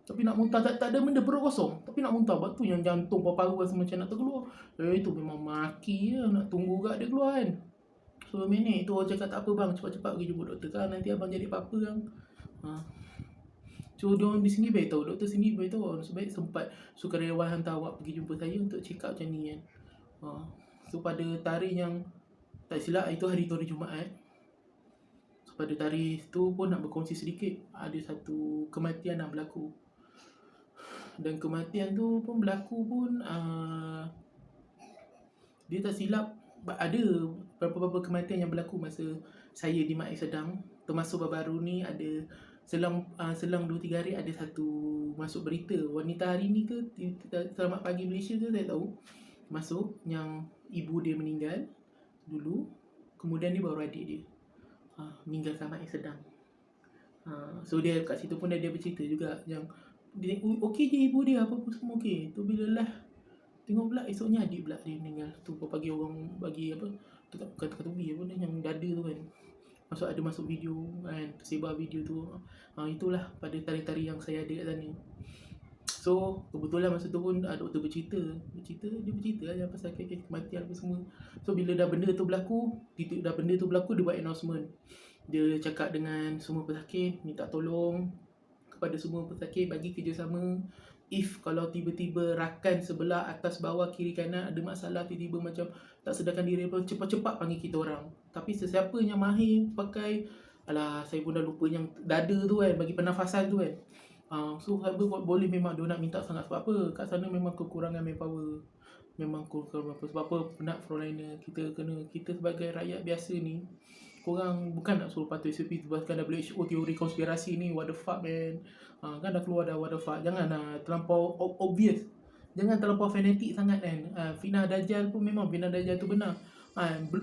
Tapi nak muntah tak ada benda, perut kosong. Tapi nak muntah batu yang jantung paru-paru rasa macam nak terkeluar. Itu memang maki je. Nak tunggu kat dia keluar kan. 10 minit tu orang cakap tak apa bang, cepat-cepat pergi jumpa doktor kan. Nanti abang jadi apa-apa kan. So diorang di sini baik tahu. Doktor sini baik tahu. Sebaik sempat sukarelawan hantar awak pergi jumpa saya untuk check up macam ni kan. So pada tarikh yang tak silap itu hari tu hari Jumaat. So pada tarikh tu pun nak berkongsi sedikit. Ada satu kematian yang berlaku. Dan kematian tu pun berlaku pun dia tak silap ada beberapa kematian yang berlaku masa saya di Mak Air Sedang. Termasuk baru-baru ni ada selang 2-3 hari ada satu masuk berita. Wanita hari ni ke Selamat Pagi Malaysia ke saya tahu. Masuk yang ibu dia meninggal dulu. Kemudian dia baru adik dia meninggal sama Mak Air Sedang. So dia kat situ pun dia bercerita juga yang dia okey je ibu dia apa-apa semua okey. Tu bila lah tengok pula esoknya adik pula dia meninggal. Tu pagi orang bagi apa kata tubi apa yang dada tu kan. Masuk video kan, tersebar video tu. Itulah pada tarikh-tarikh yang saya ada kat sana. So kebetulan masa tu pun doktor bercerita lah pasal kes kematian apa semua. So bila dah benda tu berlaku, dia buat announcement. Dia cakap dengan semua pesakit, minta tolong kepada semua pesakit bagi kerjasama. If kalau tiba-tiba rakan sebelah atas bawah kiri kanan ada masalah, tiba-tiba macam tak sedarkan diri, cepat-cepat panggil kita orang. Tapi sesiapa yang mahir pakai, saya pun dah lupa yang dada tu kan, bagi pernafasan tu kan. So boleh memang dia nak minta sangat. Sebab apa? Kat sana memang kekurangan manpower. Memang kekurangan manpower. Sebab apa? Penat frontliner. Kita sebagai rakyat biasa ni korang bukan nak suruh patuh SOP sebabkan WHO teori konspirasi ni, what the fuck man. Kan dah keluar dah what the fuck. Jangan terlampau obvious. Jangan terlampau fanatik sangat kan. Fitnah Dajjal pun memang fitnah Dajjal tu benar.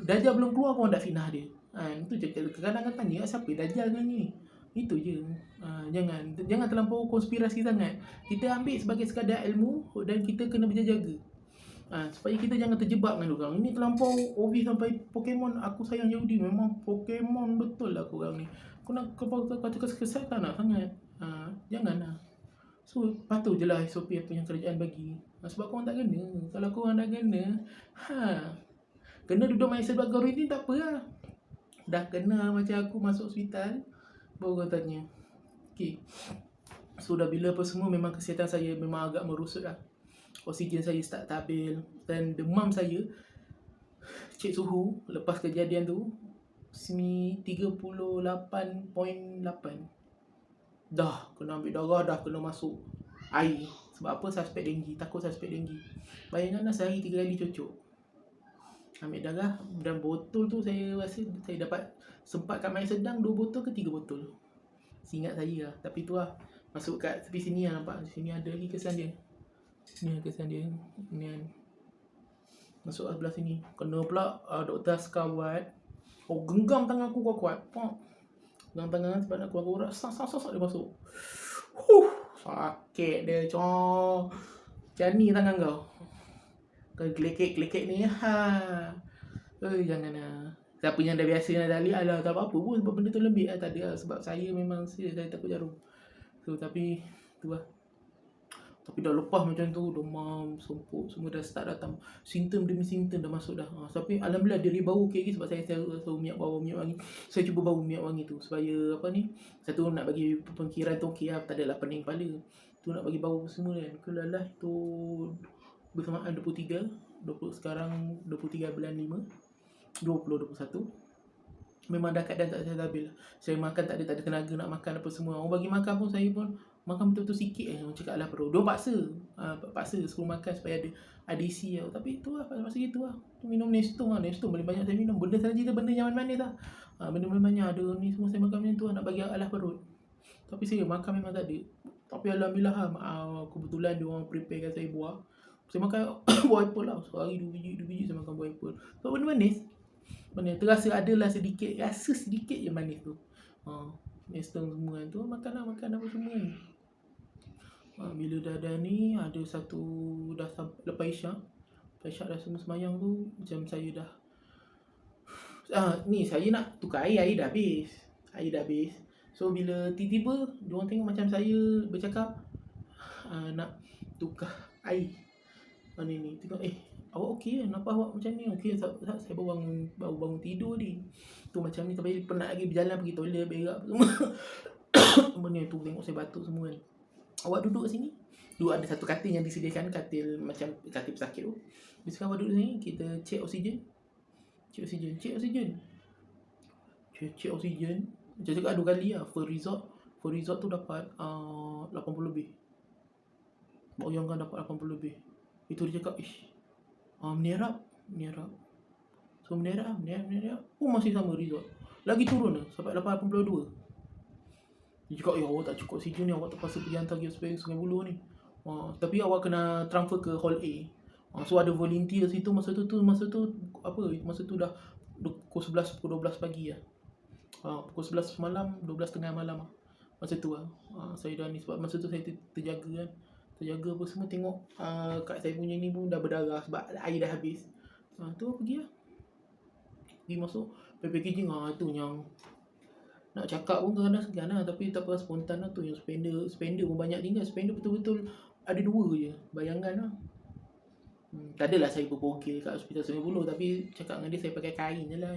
Dajjal belum keluar korang dah fitnah dia. Itu je. Kadang-kadang tanya siapa Dajjal sebenarnya ni. Itu je. Jangan terlampau konspirasi sangat. Kita ambil sebagai sekadar ilmu dan kita kena berjaga-jaga. Supaya kita jangan terjebak dengan orang. Ini terlampau obvious sampai Pokemon. Aku sayang Yahudi. Memang Pokemon betul lah korang ni. Kau nak kata kesesatan nak sangat. Janganlah. So patuh je lah SOP apa yang kerajaan bagi. Sebab korang tak kena. Kalau korang dah kena, kena duduk main sebagai ni tak apa lah. Dah kena macam aku masuk hospital, baru orang tanya. Okay. So dah bila apa semua, memang kesihatan saya memang agak merosot lah. Oksigen saya start stabil. Dan demam saya, cek suhu lepas kejadian tu, 38.8. Dah kena ambil darah, dah kena masuk air. Sebab apa? Suspek denggi. Takut suspek denggi. Bayangkan lah, sehari 3 kali cocok. Ambil darah. Dan botol tu saya rasa saya dapat sempat kat main sedang 2 botol ke 3 botol. Seingat saya lah. Tapi tu lah, masuk kat tepi sini lah, nampak. Sini ada lagi kesan dia. Ni kesan dia. Ni kan. Masuk sebelah sini. Kena pula Dr. Askar buat. Genggam tangan aku kuat-kuat. Genggam tangan sebab nak keluar urat. Sak dia masuk. Sakit dia. Macam ni tangan kau. Kau kelekek ni. Jangan lah. Siapa yang dah biasa nak tali, alah tak apa-apa pun sebab benda tu lembik lah. Tak ada lah. Sebab saya memang saya takut jarum. So tapi tu lah. Tapi dah lepas macam tu, demam, semput, semua dah start datang. Simptom demi simptom dah masuk dah. Tapi alhamdulillah diri bau okey sebab saya selalu minyak wangi. Saya cuba bau minyak wangi tu supaya apa ni? Satu nak bagi pengkiran tu okey lah, tak adalah pening kepala. Tu nak bagi bau semua kan. Kelalah tu bersamaan 23 sekarang 23 bulan 5 2021. Memang dah keadaan tak stabil. Saya makan tak ada tenaga nak makan apa semua. Orang bagi makan pun saya pun makan betul-betul sikit orang cakap lah perut. Dia paksa suruh makan supaya ada isi tau. Tapi tu lah masa gitu lah. Tu minum Nestum lah. Nestum boleh banyak saya minum. Benda saya cerita benda yang manis lah. Benda-benda banyak ada ni semua saya makan macam tu lah. Nak bagi alah perut. Tapi saya makan memang tak ada. Tapi alhamdulillah kebetulan dia orang preparekan saya buah. Saya makan buah apple lah. Sehari 2 biji saya makan buah apple. Sebab benda manis. Terasa adalah sedikit. Rasa sedikit je manis tu. Nestum semua kan. Tu makan apa semua kan. Bila dah ni ada satu dah lepas Isyak dah semua semayang tu, macam saya dah ni saya nak tukar air dah habis. So bila tiba-tiba diorang tengok macam saya bercakap nak tukar air ni tengok awak okey kan? Kenapa awak macam ni? Okey, saya baru bangun tidur ni. Tu macam ni sampai penat lagi berjalan pergi toilet berak semua. Benda tu tengok saya batuk semua kan. Awak duduk sini. Dulu ada satu katil yang disediakan, katil macam katil pesakit tu. Bila awak duduk sini, kita cek oksigen. Cek oksigen. Macam cakap 2 kali lah. Full result tu dapat 80 lebih. Bayangkan dapat 80 lebih. Itu dia cakap, menyerap. So menyerap. Masih sama result. Lagi turun lah sampai 82. Dia cakap, awak tak cukup oksigen ni, awak terpaksa pergi hantar pergi Sungai Buloh ni. Tapi awak kena transfer ke Hall A. So ada volunteer situ masa tu dah pukul 11, pukul 12 pagi lah. Pukul 11 malam, 12.30 malam lah. Masa tu lah. Saya dah ni sebab masa tu saya terjaga kan. Terjaga apa semua, tengok kat saya punya ni pun dah berdarah sebab air dah habis. Tu pergi lah. Pergi masuk packaging tu yang nak cakap pun kadang segan lah. Tapi tak apa, spontan lah tu. Yang spender pun banyak tinggal. Spender betul-betul ada 2 je. Bayangkan lah. Tak adalah saya berbogel kat hospital Sungai Buloh. Tapi cakap dengan dia saya pakai kain je lah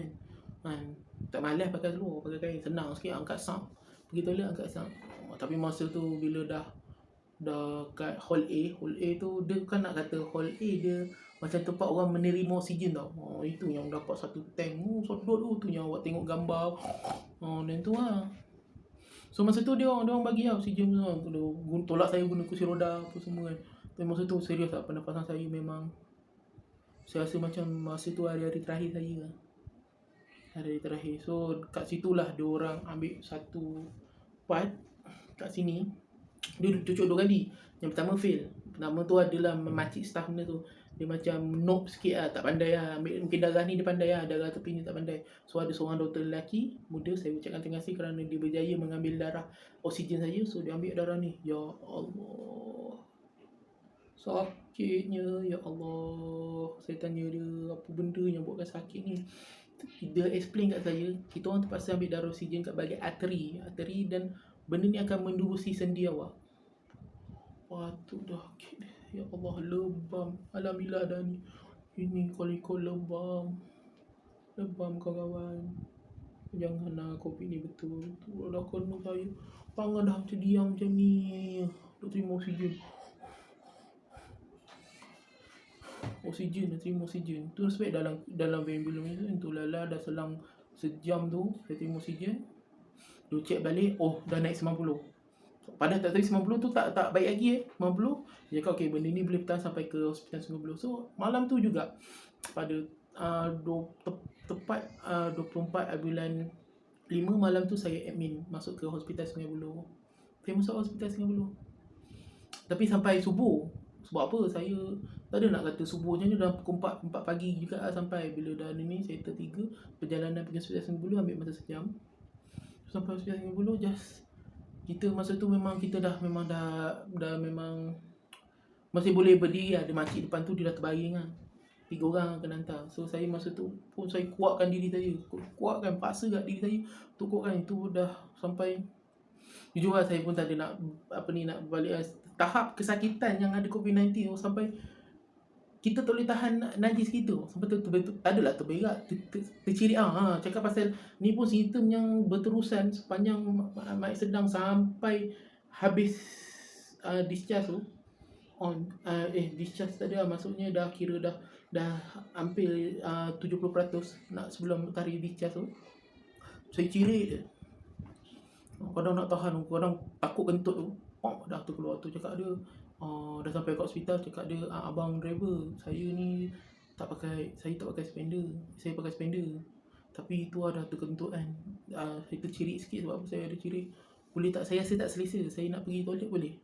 kan. Tak malas pakai seluar, pakai kain. Senang sikit angkat sap. Pergi toilet angkat sap. Tapi masa tu bila dah kat Hall A tu dia kan nak kata Hall A dia macam tempat orang menerima oksigen tau. Itu yang dapat satu tank. Sedut tu yang awak tengok gambar. Dan tu lah. So masa tu dia orang bagi lah oksigen semua. Tolak saya guna kursi roda apa semua kan. Tapi masa tu serius lah, pernafasan saya memang saya rasa macam masa tu hari-hari terakhir saya lah. hari terakhir. So kat situlah dia orang ambil satu part kat sini. Dia cucuk 2 kali. Yang pertama fail. Pertama tu adalah memacik staff benda tu. Dia macam noob sikit lah, tak pandai lah. Mungkin darah ni dia pandai lah, darah tepi ni tak pandai. So ada seorang doktor lelaki muda, saya ucapkan terima kasih kerana dia berjaya mengambil darah oksigen saya. So dia ambil darah ni. Ya Allah, sakitnya. Ya Allah, saya tanya dia apa benda yang buatkan sakit ni. Dia explain kat saya, kita orang terpaksa ambil darah oksigen kat bahagian arteri dan benda ni akan mendurusi sendi awak. Patut dah. Ya Allah, lebam. Alhamdulillah dah ni. Ini kalau ikut lebam. Lebam kawan-kawan. Janganlah COVID ni betul. Tu dah kena saya. Tangan dah macam diam macam ni. Duk terima oksigen. Dah terima oksigen. Tu sebab dalam ambulans tu lala dah selang sejam tu saya terima oksigen. Dia check balik, oh dah naik 90. Padahal tak tahu 90 tu tak baik lagi 90. Dia cakap okey, benda ni boleh bertahan sampai ke hospital 90. So malam tu juga pada tepat 24 bulan 5 malam tu saya admin masuk ke hospital 90. Saya masuk hospital 90. Tapi sampai subuh. Sebab apa? Saya tak ada nak kata subuh macam ni, dah pukul 4 pagi juga lah sampai. Bila dah ni sektor 3 perjalanan pergi hospital 90 ambil masa sejam. Sampai hospital 90 just kita masa tu memang kita dah memang masih boleh berdiri lah. Dia makcik depan tu dia dah terbaring lah. 3 orang kena hantar. So saya masa tu pun saya kuatkan diri saya. Kuatkan, paksa kat diri saya untuk kuatkan. Itu dah sampai, jujur lah saya pun tak ada nak balik tahap kesakitan yang ada COVID-19 sampai kita tak boleh tahan najis kita. Sampai tu adalah terberak, tercirit cakap pasal ni pun simptom yang berterusan sepanjang Mak Sedang sampai habis discharge tu. Discharge tadi lah, maksudnya dah kira dah hampir 70% nak sebelum tarikh discharge tu. Saya cirit je. Kadang nak tahan, kadang takut kentut tu. Dah tu keluar tu cakap dia, dah sampai kat hospital, cakap dia, abang driver, saya tak pakai spender. Saya pakai spender. Tapi itu dah terkentut kan. Saya tercirit sikit sebab apa saya ada cirit. Boleh tak saya tak selesa. Saya nak pergi toilet boleh?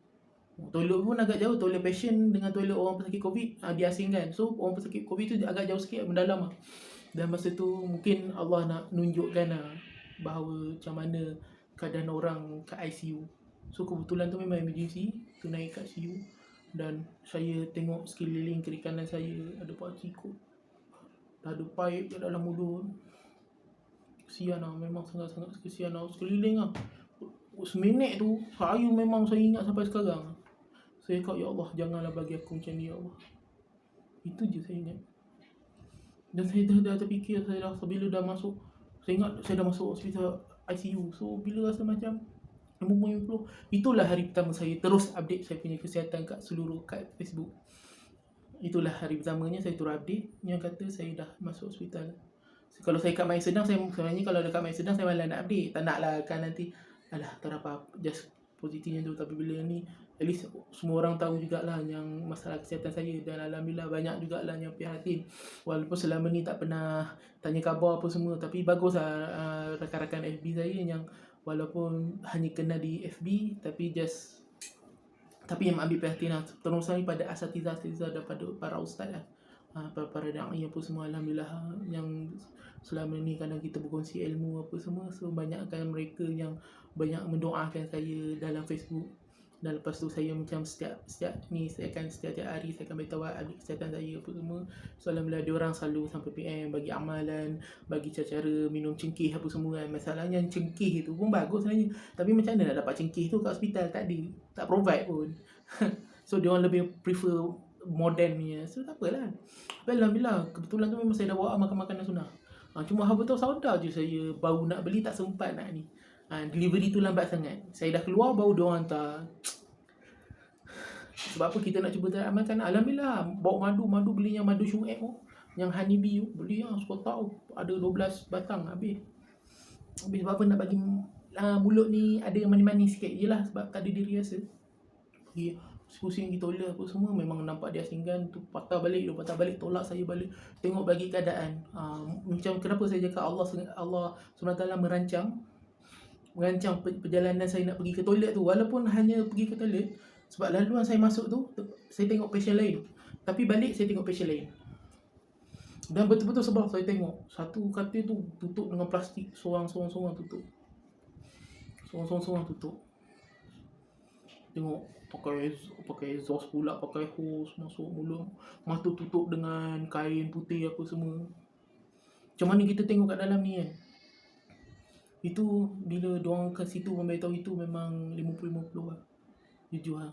Toilet pun agak jauh. Toilet patient dengan toilet orang pesakit COVID diasingkan. So orang pesakit COVID tu agak jauh sikit, mendalam lah. Dan masa tu mungkin Allah nak nunjukkan bahawa macam mana keadaan orang kat ICU. So kebetulan tu memang emergency, tu naik kat ICU. Dan saya tengok sekeliling kiri kanan saya ada pakcik kot. Dah ada pipe kat dalam mulut. Kesian lah, memang sangat-sangat kesian lah. Sekeliling lah. Seminit tu, saya memang saya ingat sampai sekarang. Saya cakap, ya Allah, janganlah bagi aku macam ni, ya Allah. Itu je saya ingat. Dan saya dah terfikir, saya dah, bila dah masuk, saya ingat saya dah masuk hospital ICU. So bila rasa macam 50, itulah hari pertama saya terus update saya punya kesihatan kat Facebook. Itulah hari pertamanya saya terus update yang kata saya dah masuk hospital. Kalau saya kat Mak Sedang, saya sebenarnya kalau dekat Mak Sedang saya malah nak update. Tak nak lah kan nanti, alah tak ada apa-apa, just positifnya tu. Tapi bila ni, at least semua orang tahu jugalah yang masalah kesihatan saya. Dan Alhamdulillah banyak jugalah yang prihatin. Walaupun selama ni tak pernah tanya khabar apa semua. Tapi baguslah rakan-rakan FB saya yang walaupun hanya kena di FB tapi yang ambil perhatian lah. Terusan pada asatizah daripada para ustaz lah. Para da'i apa semua, Alhamdulillah yang selama ni kadang kita berkongsi ilmu apa semua. So banyakkan mereka yang banyak mendoakan saya dalam Facebook. Dan lepas tu saya macam setiap hari saya akan beritahu update kesihatan saya apa semua. So alhamdulillah dia orang selalu sampai PM bagi amalan, bagi cara minum cengkih apa semua kan. Masalahnya cengkih tu pun bagus sebenarnya. Tapi macam mana nak dapat cengkih tu kat hospital? Tak ada, tak provide pun. So dia orang lebih prefer modern punya. So tak apalah. Tapi alhamdulillah kebetulan tu memang saya dah bawa makan makanan sunnah. Cuma apa tahu saudara je saya baru nak beli tak sempat nak ni. Delivery tu lambat sangat. Saya dah keluar baru dia orang hantar. Sebab apa kita nak cuba amalkan. Alhamdulillah bawa madu beli yang madu syu'aib tu, yang honeybee tu, beli yang sekotak tu ada 12 batang habis sebab apa nak bagi mulut ni ada manis-manis sikit. Yelah sebab tak ada diri rasa. pusing pergi toilet apa semua, memang nampak dia asingkan tu, patah balik, tolak saya balik, tengok bagi keadaan. Macam kenapa saya cakap Allah SWT merancang perjalanan saya nak pergi ke toilet tu, walaupun hanya pergi ke toilet, sebab laluan saya masuk tu saya tengok pasien lain, tapi balik saya tengok pasien lain. Dan betul-betul sebab saya tengok satu katil tu tutup dengan plastik, sorang-sorang tutup. Sorang-sorang tutup. Tengok pakai exhaust pula, pakai hose masuk mulut, mata tutup dengan kain putih apa semua. Macam mana kita tengok kat dalam ni kan. Itu bila diorang kat situ memberitahu itu memang 50-50 lah. Jujur lah.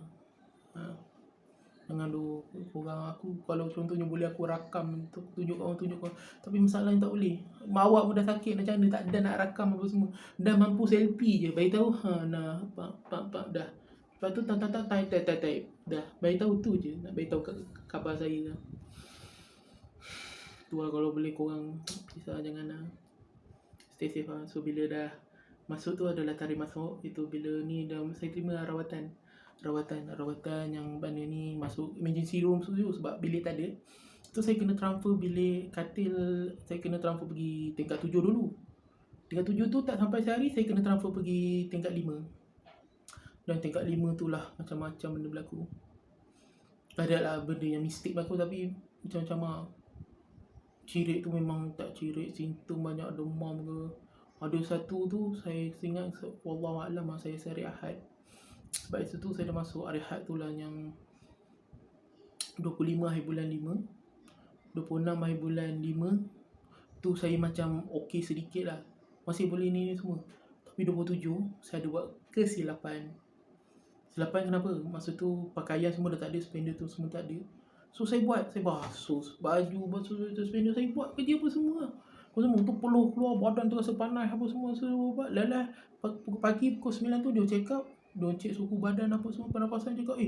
Jangan duk korang, aku kalau contohnya boleh aku rakam untuk tunjuk kau. Tapi masalahnya tak boleh. Awak pun dah sakit macam mana, tak ada nak rakam apa semua. Dah mampu selfie je, beritahu nah pak dah. Lepas tu type. Dah, beritahu tu je, nak beritahu khabar saya lah. Tu lah, kalau boleh korang kisah jangan stay safe lah. So bila dah masuk tu adalah tarikh masuk. Itu bila ni dah saya terima rawatan yang mana ni masuk emergency room tu sebab bilik tak ada. Tu saya kena transfer bilik katil, saya kena transfer pergi tingkat 7 dulu. Tingkat 7 tu tak sampai sehari saya kena transfer pergi tingkat 5. Dan tingkat 5 tu lah macam-macam benda berlaku. Ada lah benda yang mistik berlaku, tapi macam-macam lah. Cirit tu memang tak cirit, simptom banyak, demam ke. Ada satu tu saya ingat, wallahualam saya hari Ahad. Sebab itu tu saya dah masuk hari Ahad tu lah, yang 25 hari bulan 5, 26 hari bulan 5 tu saya macam okey sedikit lah, masih boleh ni semua. Tapi 27 saya ada buat kesilapan. Kenapa? Masa tu pakaian semua dah tak ada, spender tu semua tak ada. So saya basuh baju, spender, saya buat kerja apa semua. Apa semua tu peluh keluar, badan tu rasa panas apa semua. So buat lelah pagi pukul 9 tu dia check up, dia cek suhu badan apa semua, pernafasan, cakap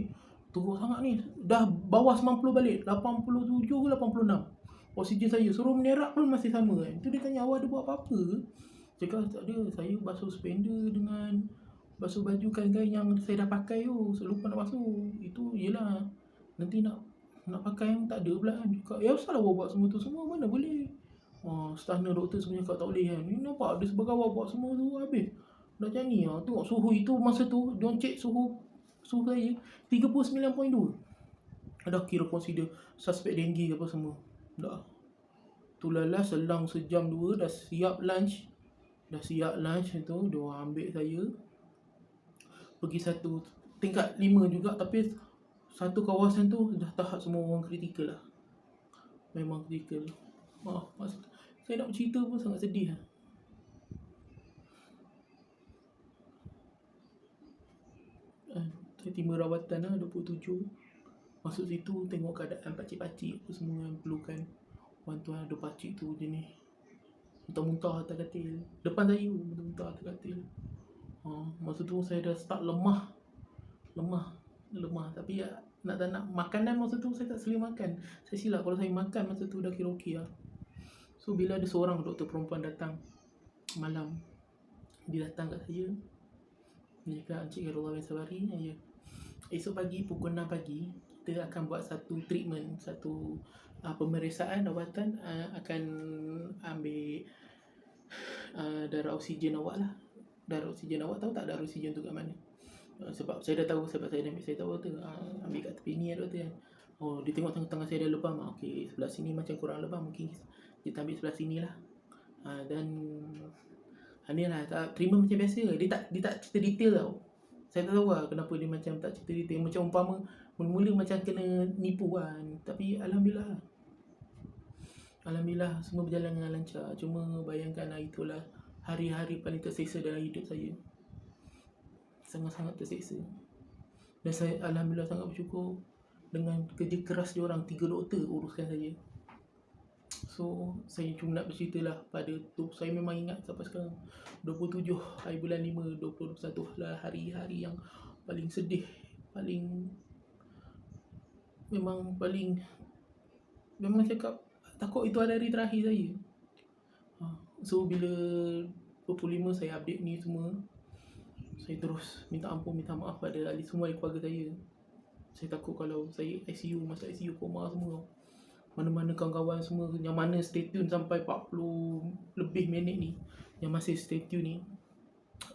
teruk sangat ni, dah bawah 90 balik, 87 ke 86 oksigen saya, suruh menerak pun masih sama kan. Tu dia tanya, awak ada buat apa-apa? Cakap tak ada, saya basuh spender dengan basuh baju kain-kain yang saya dah pakai tu, saya lupa nak basuh. Itu yelah, nanti nak pakai yang tak ada pula kan. Cakap, asal awak buat semua tu semua, mana boleh. Setahun doktor sebenarnya kata tak boleh kan. Ni nampak dia sebagai awak buat semua tu habis. Dah macam ni tengok suhu itu masa tu, dia cek suhu saya 39.2. Dah kira consider suspek dengue apa semua. Dah. Tu lala selang sejam 2 dah siap lunch. Itu dia ambil saya pergi satu tingkat 5 juga, tapi satu kawasan tu dah tahap semua orang kritikal lah. Memang kritikal. Saya nak bercerita pun sangat sedih lah. Saya terima rawatan lah 27. Masuk situ tengok keadaan pakcik-pakcik apa semua yang perlukan bantuan. Ada pakcik tu jenis muntah-muntah atas katil depan saya, muntah-muntah atas katil. Masa tu saya dah start lemah. Tapi nak tak nak makanan masa tu saya tak selia makan. Saya silap kalau saya makan masa tu dah kira okey lah. So bila ada seorang doktor perempuan datang malam, dia datang kat saya, dia cakap, Encik Khairullah bin Sabari, ya, esok pagi pukul 6 pagi kita akan buat satu treatment, satu pemeriksaan rawatan, akan ambil darah oksigen awak lah. Darah oksigen awak, tahu tak darah oksigen tu kat mana? Sebab saya dah tahu, sebab saya dah tahu tu, ambil kat tepi ni ada tu kan. Dia tengok tangan saya dah lebam. Okey, sebelah sini macam kurang lebam, mungkin kita ambil sebelah sini lah. Dan ni lah, terima macam biasa. Dia tak cerita detail tau. Saya tak tahu lah kenapa dia macam tak cerita detail. Macam umpama mula-mula macam kena nipu kan. Tapi Alhamdulillah semua berjalan dengan lancar. Cuma bayangkan itulah hari-hari paling terseksa dalam hidup saya. Sangat-sangat terseksa. Dan saya Alhamdulillah sangat bersyukur dengan kerja keras diorang, 3 doktor uruskan saya. So saya cuma nak bercerita lah pada tu. Saya memang ingat sampai sekarang 27 hari bulan 5 2021 lah hari-hari yang paling sedih, memang cakap takut itu hari terakhir saya. So bila 25 saya update ni semua, saya terus minta ampun, minta maaf pada semua keluarga saya. Saya takut kalau saya ICU, masuk ICU koma semua. Mana-mana kawan-kawan semua yang mana stay tune sampai 40 lebih minit ni, yang masih stay tune ni,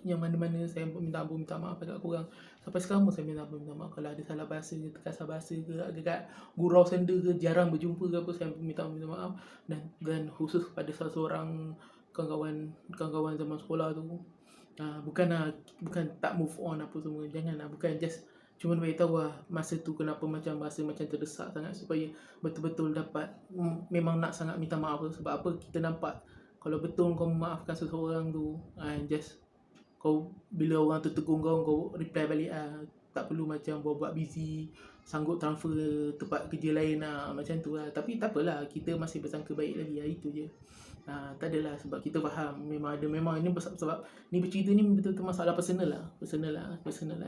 yang mana-mana saya minta ampun, minta maaf dekat korang. Sampai sekarang pun saya minta ampun, minta maaf kalau ada salah bahasa ke, terkasar bahasa ke, agak gurau senda ke, jarang berjumpa ke apa, saya minta ampun, minta maaf. Dan khusus kepada salah seorang kawan-kawan zaman sekolah tu, bukan tak move on apa semua, janganlah, bukan just cuma bagi tahu lah masa tu kenapa macam rasa macam terdesak sangat, supaya betul-betul dapat memang nak sangat minta maaf tu. Sebab apa, kita nampak kalau betul kau memaafkan seseorang tu, just kau bila orang tu tegur kau reply balik tak perlu macam buat busy, sanggup transfer tempat kerja lain macam tu lah. Tapi tak apalah, kita masih bersangka baik lagi itu je. Tak adalah, sebab kita faham memang ini sebab ni bercerita ni betul-betul masalah personal lah,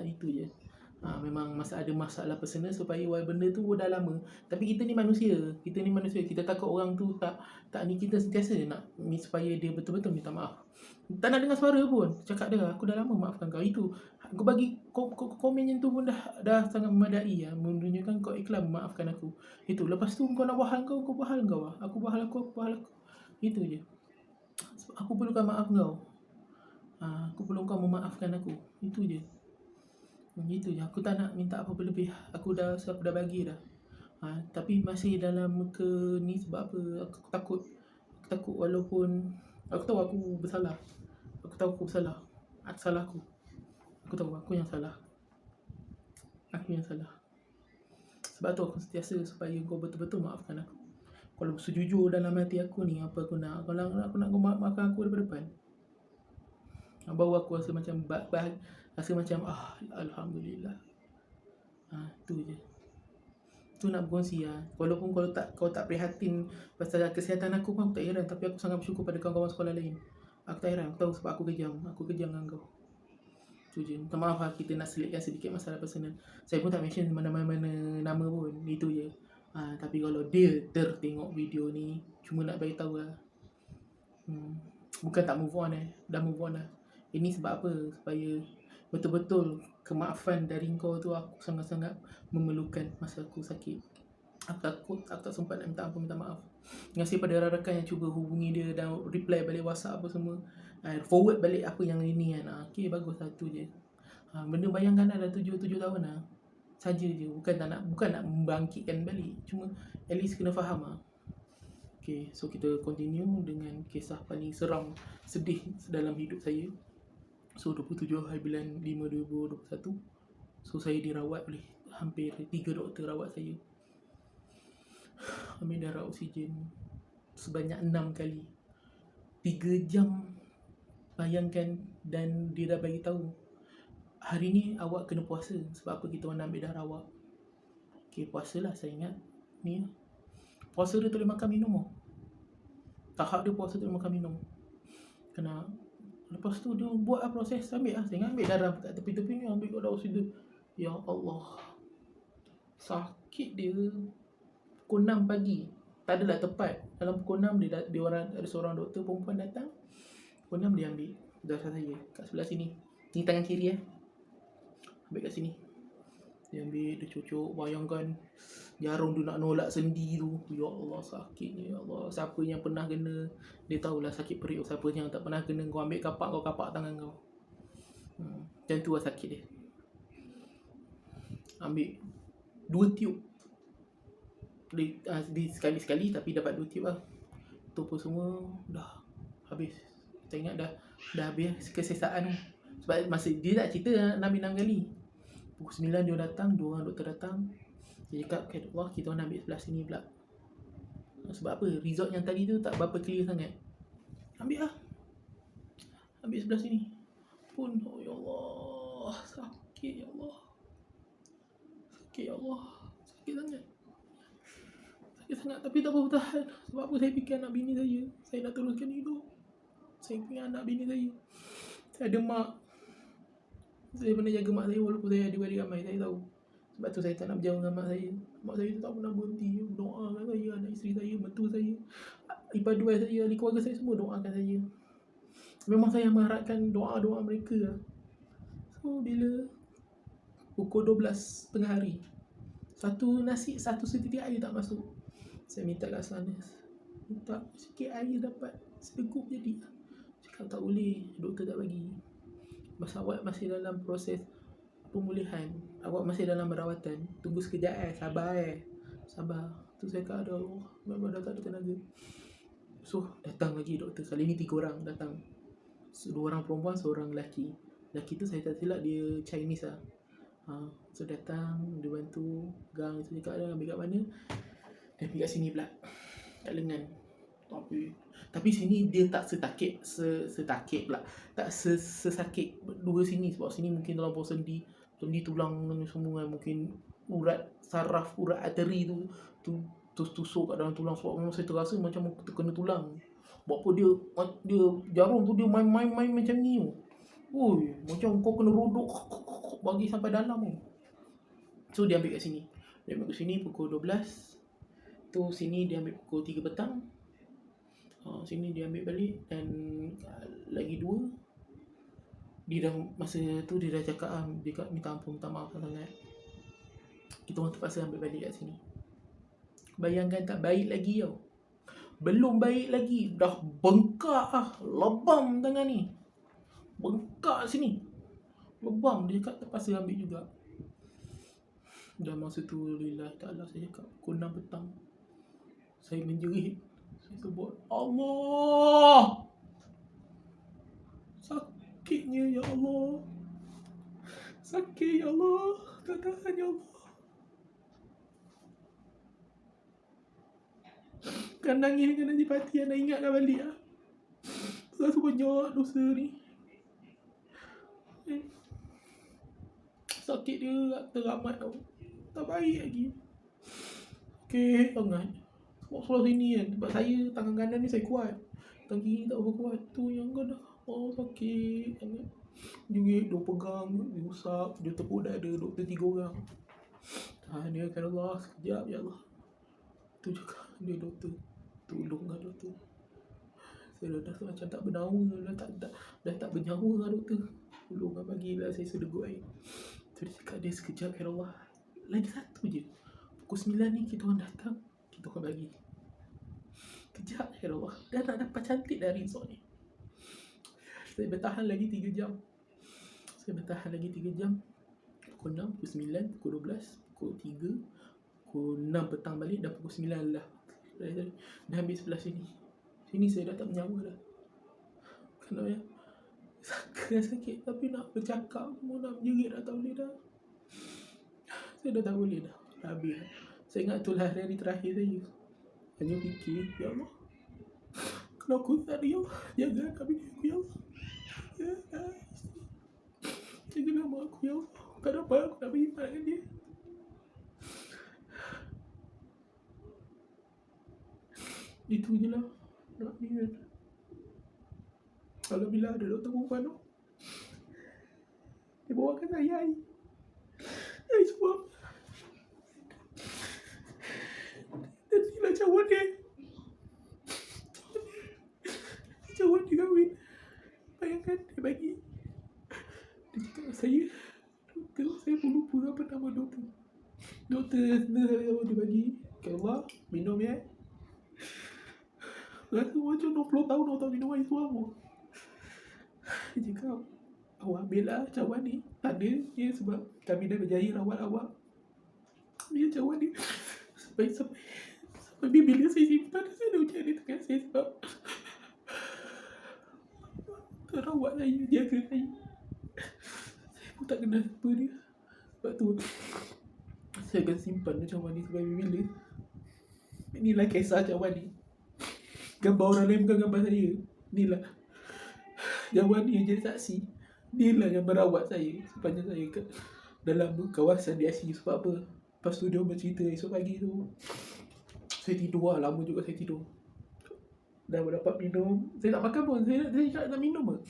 itu je. Memang ada masalah personal, supaya benda tu dah lama. Tapi kita ni manusia, kita takut orang tu tak ni, kita sentiasa nak supaya dia betul-betul minta maaf. Tak nak dengar suara pun, cakap dia, aku dah lama maafkan kau. Itu aku bagi komen yang tu pun dah sangat memadai menunjukkan kau ikhlas memaafkan aku. Itu lepas tu kau nak buat hal kau buat hal kau aku buat hal aku buat hal aku. Itu je. Sebab aku perlukan maaf kau. Aku perlu kau memaafkan aku. Itu je. Gitu je. Aku tak nak minta apa-apa lebih. Aku dah bagi dah. Tapi masih dalam ni, sebab apa? Aku takut walaupun aku tahu aku bersalah. Aku tahu aku bersalah. Salah aku. Aku tahu aku yang salah. Sebab tu aku sentiasa supaya kau betul-betul maafkan aku. Kalau sejujur dalam hati aku ni, apa aku nak? Kalau aku nak kau maafkan aku daripada depan, baru aku rasa macam rasa macam Alhamdulillah. Tu je. Tu nak berkongsi Walaupun kau tak prihatin pasal kesihatan aku pun, aku tak heran. Tapi aku sangat bersyukur pada kawan-kawan sekolah lain. Aku tak heran, aku tahu sebab aku kejam dengan kau. Tu je. Minta maaf kita nak selitkan sedikit masalah personal. Saya pun tak mention mana-mana nama pun. Itu je. Tapi kalau dia tertengok video ni, cuma nak bagi tahu bukan tak move on dah move on dah. Ini sebab apa? Supaya betul-betul kemaafan dari kau tu aku sangat-sangat memerlukan masa aku sakit. Aku tak sempat nak minta ampun, minta maaf. Terima kasih pada rakan-rakan yang cuba hubungi dia dan reply balik WhatsApp apa semua, forward balik apa yang ini Okay, bagus tu je. Benda bayangkan dah 7 tahun saja je. Bukan nak membangkitkan balik, cuma at least kena faham Okay, so kita continue dengan kisah paling seram, sedih dalam hidup saya. So 27 hari bulan 5 2021. So saya dirawat oleh hampir 3 doktor rawat saya. Ambil darah oksigen sebanyak 6 kali 3 jam. Bayangkan. Dan dia dah bagi tahu, hari ni awak kena puasa. Sebab apa? Kita orang nak ambil darah awak. Okay, puasalah. Saya ingat ni puasa dia tak boleh makan minum tahap dia puasa tak boleh makan minum. Kena. Lepas tu dia buat proses, ambil saya ingat ambil darah kat tepi-tepi ni, ambil darah oksigen. Ya Allah, sakit dia. Pukul 6 pagi, tak adalah tepat. Dalam pukul 6 dia ada seorang doktor perempuan datang. Pukul 6 dia ambil darah saya kat sebelah sini. Ni tangan kiri ambil kat sini. Dia ambil, dia cucuk. Bayangkan jarum tu nak nolak sendi tu. Ya Allah, sakitnya. Ya Allah, siapa yang pernah kena, dia tahulah sakit perut. Siapa yang tak pernah kena, kau ambil kapak, kau kapak tangan kau. Macam tu lah sakit dia. Ambil 2 tiup di sekali-sekali, tapi dapat 2 tiup tu pun semua dah habis. Saya ingat dah habis kesesaan tu. Sebab masa dia tak cerita nak ambil 6 kali. Pukul 9 dia datang, 2 orang doktor datang. Dia cakap, Allah, kita nak ambil sebelah sini pula. Sebab apa? Result yang tadi tu tak berapa clear sangat. Ambil sebelah sini pun. Oh ya Allah, sakit ya Allah. Sakit sangat. Tapi tak apa, bertahan. Sebab apa? Saya fikir anak bini saya. Saya nak teruskan hidup. Saya punya anak bini saya. Saya ada mak. Saya pernah jaga mak saya walaupun saya ada adik ramai. Saya tahu. Sebab tu saya tak nak berjauh dengan mak saya. Mak saya tu tak pernah berhenti doakan saya, anak isteri saya, mentua saya, ipar dua saya, ahli keluarga saya semua doakan saya. Memang saya mengharapkan doa-doa mereka. So bila pukul 12 tengah hari, Satu nasi, satu setitik air tak masuk. Saya minta kat sana, minta sikit air dapat segup jadi. Cakap tak boleh, doktor tak bagi. Masa awak masih dalam proses pemulihan, awak masih dalam perawatan, tunggu sekejap sabar. Tu saya kata Allah, memang dah tak ada tenaga. So datang lagi doktor, kali ni 3 orang datang. 2 orang perempuan, 1 orang lelaki. Lelaki tu saya tak silap dia Chinese lah. So datang, dia bantu gang. Saya cakap dia ambil kat mana, dia ambil kat sini pula, kat lengan. Tapi sini dia tak setakik pula, tak sesakit dua sini. Sebab sini mungkin terlampau sendi tulang ni semua kan. Mungkin urat saraf, urat arteri tu tusuk kat dalam tulang. Sebab memang saya terasa macam terkena tulang. Buat apa dia jarum tu dia main macam ni tu. Oi, macam kau kena rodok bagi sampai dalam tu. So dia ambil kat sini. Dia ambil kat sini pukul 12. Tu sini dia ambil pukul 3 petang. Sini dia ambil balik. Dan lagi 2, dia dah, masa tu dia dah cakap dia minta ampun, minta maaf sangat. Kita orang terpaksa ambil balik kat sini. Bayangkan tak baik lagi tau. Belum baik lagi, dah bengkak lebam tangan ni. Bengkak sini, lebam. Dia cakap terpaksa ambil juga. Dan masa tu lillah ta'ala saya cakap pukul 6 petang, saya menjerit. Saya sebut Allah, sakitnya ya Allah, sakit ya Allah, tak tahan ya Allah. Kan nangis dengan antipati, nak ingatkan balik lah. Terlalu banyak dosa ni. Sakit dia teramat tau. Tak baik lagi. Okey sangat. Sebab sebelah sini kan, sebab saya tangan kanan ni saya kuat, tangan kiri tak berapa kuat. Tu yang kau dah sakit sangat. Dia pegang, dia usap, dia tepuk dada. Doktor 3 orang. Tahniahkan Allah, sekejap ya Allah. Tu juga dia doktor. Tolonglah doktor. Saya dah macam tak bernyawa, dah tak bernyawa lah doktor. Tolonglah bagilah saya sedeguk air. Tu dia cakap dia sekejap ya Allah. Lagi 1 je. Pukul 9 ni kita orang datang, kita orang bagi. Kejap ya Allah. Dah nak dapat cantik dari resort ni. Saya bertahan lagi 3 jam. Pukul 6, pukul 9, pukul 12, pukul 3, pukul 6 petang balik. Dah pukul 9 lah. Dah ambil sebelah sini. Sini saya dah tak bernyawa dah. Kenapa ya? Sakit tapi nak bercakap semua, nak menjerit dah tak boleh dah. Saya dah tak boleh dah. Dah habis. Saya ingat itulah hari terakhir saya. Hanya fikir, ya Allah, kalau aku tak ada ya Allah, jaga kami aku ya Allah. Jaga nama aku ya Allah. Kenapa aku nak beriman dengan dia? Itu je lah. Nak ni kan. Alhamdulillah ada doktor perempuan tu. Dia bawakan saya air. Air suam. Dan inilah cawan dia. Cawan dia kahwin. Bayangkan dia bagi. Dia cakap saya, doktor, saya pun lupa apa nama doktor. Doktor dia bagi. Ya Allah, minum ya. Rasa macam 20 tahun tak minum air suam pun. Dia cakap, awak ambil lah cawan ni. Tak ada ya, sebab kami dah berjaya rawat awak. Dia cawan ni sampai bila saya simpan, saya dah ucap dia tekan saya. Sebab terawat saya, jaga saya. Saya pun tak kenal apa dia. Sebab tu saya akan simpan cawan ni sampai bila. Inilah kisah cawan ni. Gambar orang lain bukan gambar saya. Inilah cawan ni yang jadi saksi. Dia lah yang merawat saya sepanjang saya dalam kawasan di ICU. Sebab apa? Lepas tu dia bercerita esok pagi tu saya tidur lah. Lama juga saya tidur. Dah dapat minum. Saya tak makan pun. Saya nak minum lah.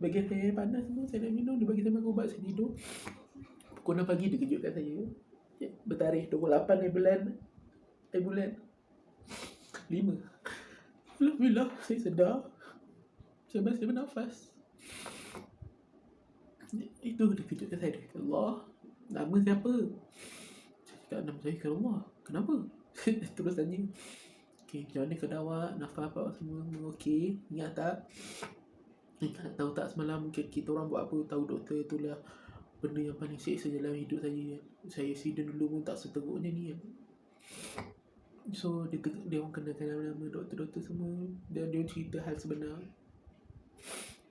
Bagi saya panas semua, saya nak minum. Dia bagi saya makan ubat, saya tidur. Pukul 6 pagi dia kejutkan saya. Bertarikh 28 bulan 5. Alhamdulillah saya sedar. Saya masih bernafas. Itu dia kejutkan saya. Allah, nama siapa? Cakap 6 saya, kira Allah, kenapa? Terus tanya, okay, macam mana keadaan awak, nafas apa semua okey, ingat tak? Ingat tahu tak semalam kita orang buat apa? Tahu doktor itulah benda yang paling seksa dalam hidup saya. Saya accident dulu pun tak seteruknya ni. So dia orang kenalkan nama-nama doktor-doktor semua, dan dia cerita hal sebenar.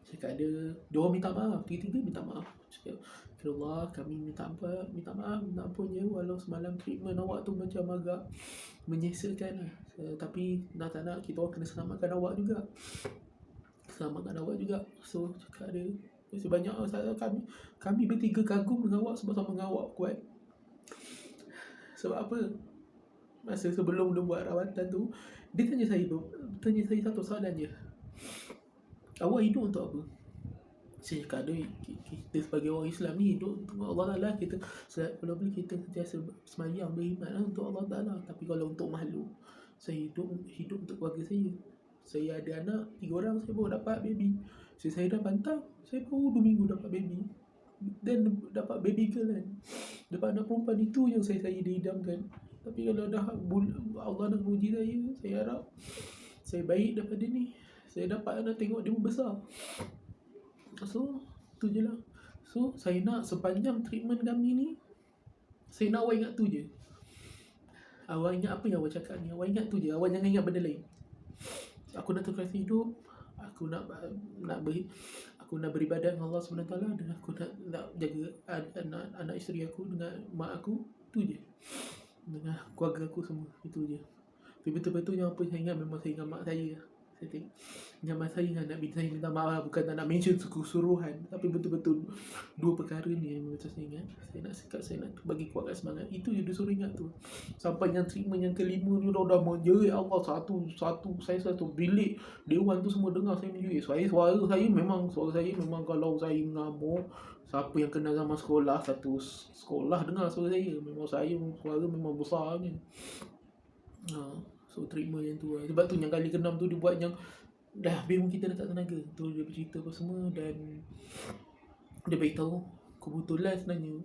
Cakap dia orang minta maaf, tiga-tiga minta maaf. Cakap, ya Allah, kami minta ampun ya, walau semalam treatment awak tu macam agak menyesakan lah. Tapi nak tak nak, kita orang kena selamatkan awak juga. So cakap dia, sebanyak kami bertiga kagum dengan awak sama-sama dengan awak kuat. Sebab apa? Masa sebelum dia buat rawatan tu, dia tanya saya satu soalan je. Awak hidup untuk apa? Saya cakap dia, kita sebagai orang Islam ni hidup untuk Allah Ta'ala. Kita kalau boleh kita sentiasa semayang, beriman lah untuk Allah Ta'ala. Tapi kalau untuk makhluk, saya hidup untuk keluarga saya. Saya ada anak 3 orang, saya baru dapat baby. Saya dah pantang, saya baru 2 minggu dapat baby. Dan dapat baby girl kan, dapat anak perempuan, itu yang saya diidamkan. Tapi kalau dah Allah nak uji saya harap saya baik daripada ni. Saya dapat anak, tengok dia membesar. So tu je lah. So saya nak sepanjang treatment kami ni, saya nak awak ingat tu je. Awak ingat apa yang awak cakap ni, awak ingat tu je. Awak jangan ingat benda lain. Aku nak tukar hidup, aku nak beribadat dengan Allah SWT, dan aku nak jaga anak isteri aku dengan mak aku. Tu je. Dengan keluarga aku semua. Itu je. Tapi betul-betul yang apa saya ingat, memang saya ingat mak saya. Saya tengok zaman saya dengan anak bini saya, minta maaf, bukan tak nak mention keseluruhan, tapi betul-betul 2 perkara ni yang betul saya ingat. Saya nak bagi kuatkan semangat. Itu je dia suruh ingat tu. Sampai yang treatment yang kelima ni dah menjerit Allah saya satu bilik dewan tu semua dengar saya menjerit. Suara saya memang kalau saya mengamuk, siapa yang kenal zaman sekolah, satu sekolah dengar suara saya. Memang suara memang besarnya. So treatment yang tu lah. Sebab tu yang kali ke-6 tu dia buat yang dah habis pun kita dah tak tenaga. Tu dia bercerita apa semua, dan dia beritahu kebetulan sebenarnya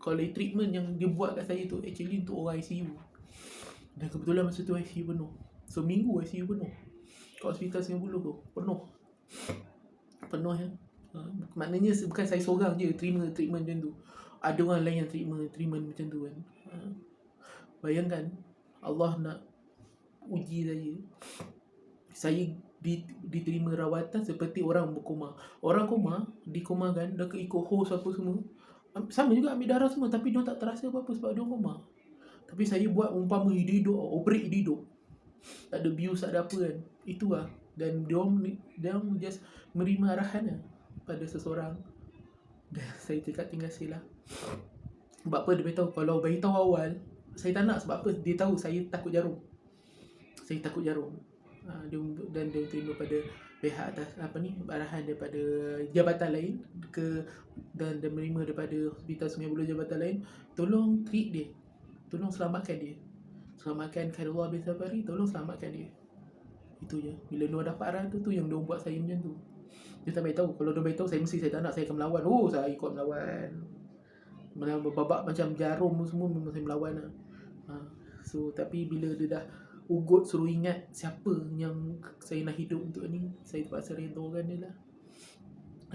kalau treatment yang dia buat kat saya tu actually untuk orang ICU. Dan kebetulan masa tu ICU penuh. Seminggu ICU penuh. Kat hospital Singapura tu penuh ya. Maknanya bukan saya seorang je terima treatment macam tu. Ada orang lain yang treatment macam tu kan. Bayangkan Allah nak uji saya diterima rawatan seperti orang berkoma. Orang koma, dikomakan, dah ikut host apa semua, sama juga ambil darah semua, tapi dia tak terasa apa-apa sebab dia koma. Tapi saya buat umpama hidup, operate hidup, tak ada bius, tak ada apa kan. Itu lah. Dan dia just menerima arahan lah pada seseorang. Dan saya cakap tinggal sila. Sebab apa dia beritahu, kalau beritahu awal saya tak nak. Sebab apa? Dia tahu saya takut jarum. Dan dia terima pada pihak atas arahan daripada jabatan lain dan dia menerima daripada hospital Sungai Buloh, jabatan lain, tolong treat dia, tolong selamatkan dia, selamatkan Khairullah bin Safari, tolong selamatkan dia. Itu je. Bila dia dapat arahan tu yang dia buat saya macam tu. Dia tak beritahu. Kalau dia beritahu, saya tak nak, saya akan melawan. Saya ikut melawan babak macam jarum semua, memang saya melawan lah. So tapi bila dia dah ugut suruh ingat siapa yang saya nak hidup untuk ni, saya terpaksa redhakan dia lah,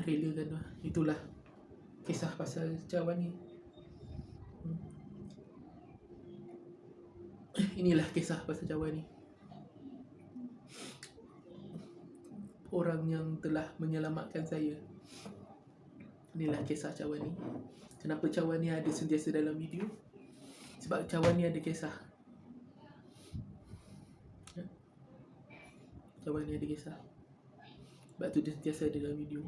relakan lah. Itulah kisah pasal cawan ni. Inilah kisah pasal cawan ni. Orang yang telah menyelamatkan saya. Inilah kisah cawan ni. Kenapa cawan ni ada sentiasa dalam video? Sebab cawan ni ada kisah. Cawan ni ada kisah. Sebab tu dia sentiasa ada dalam video.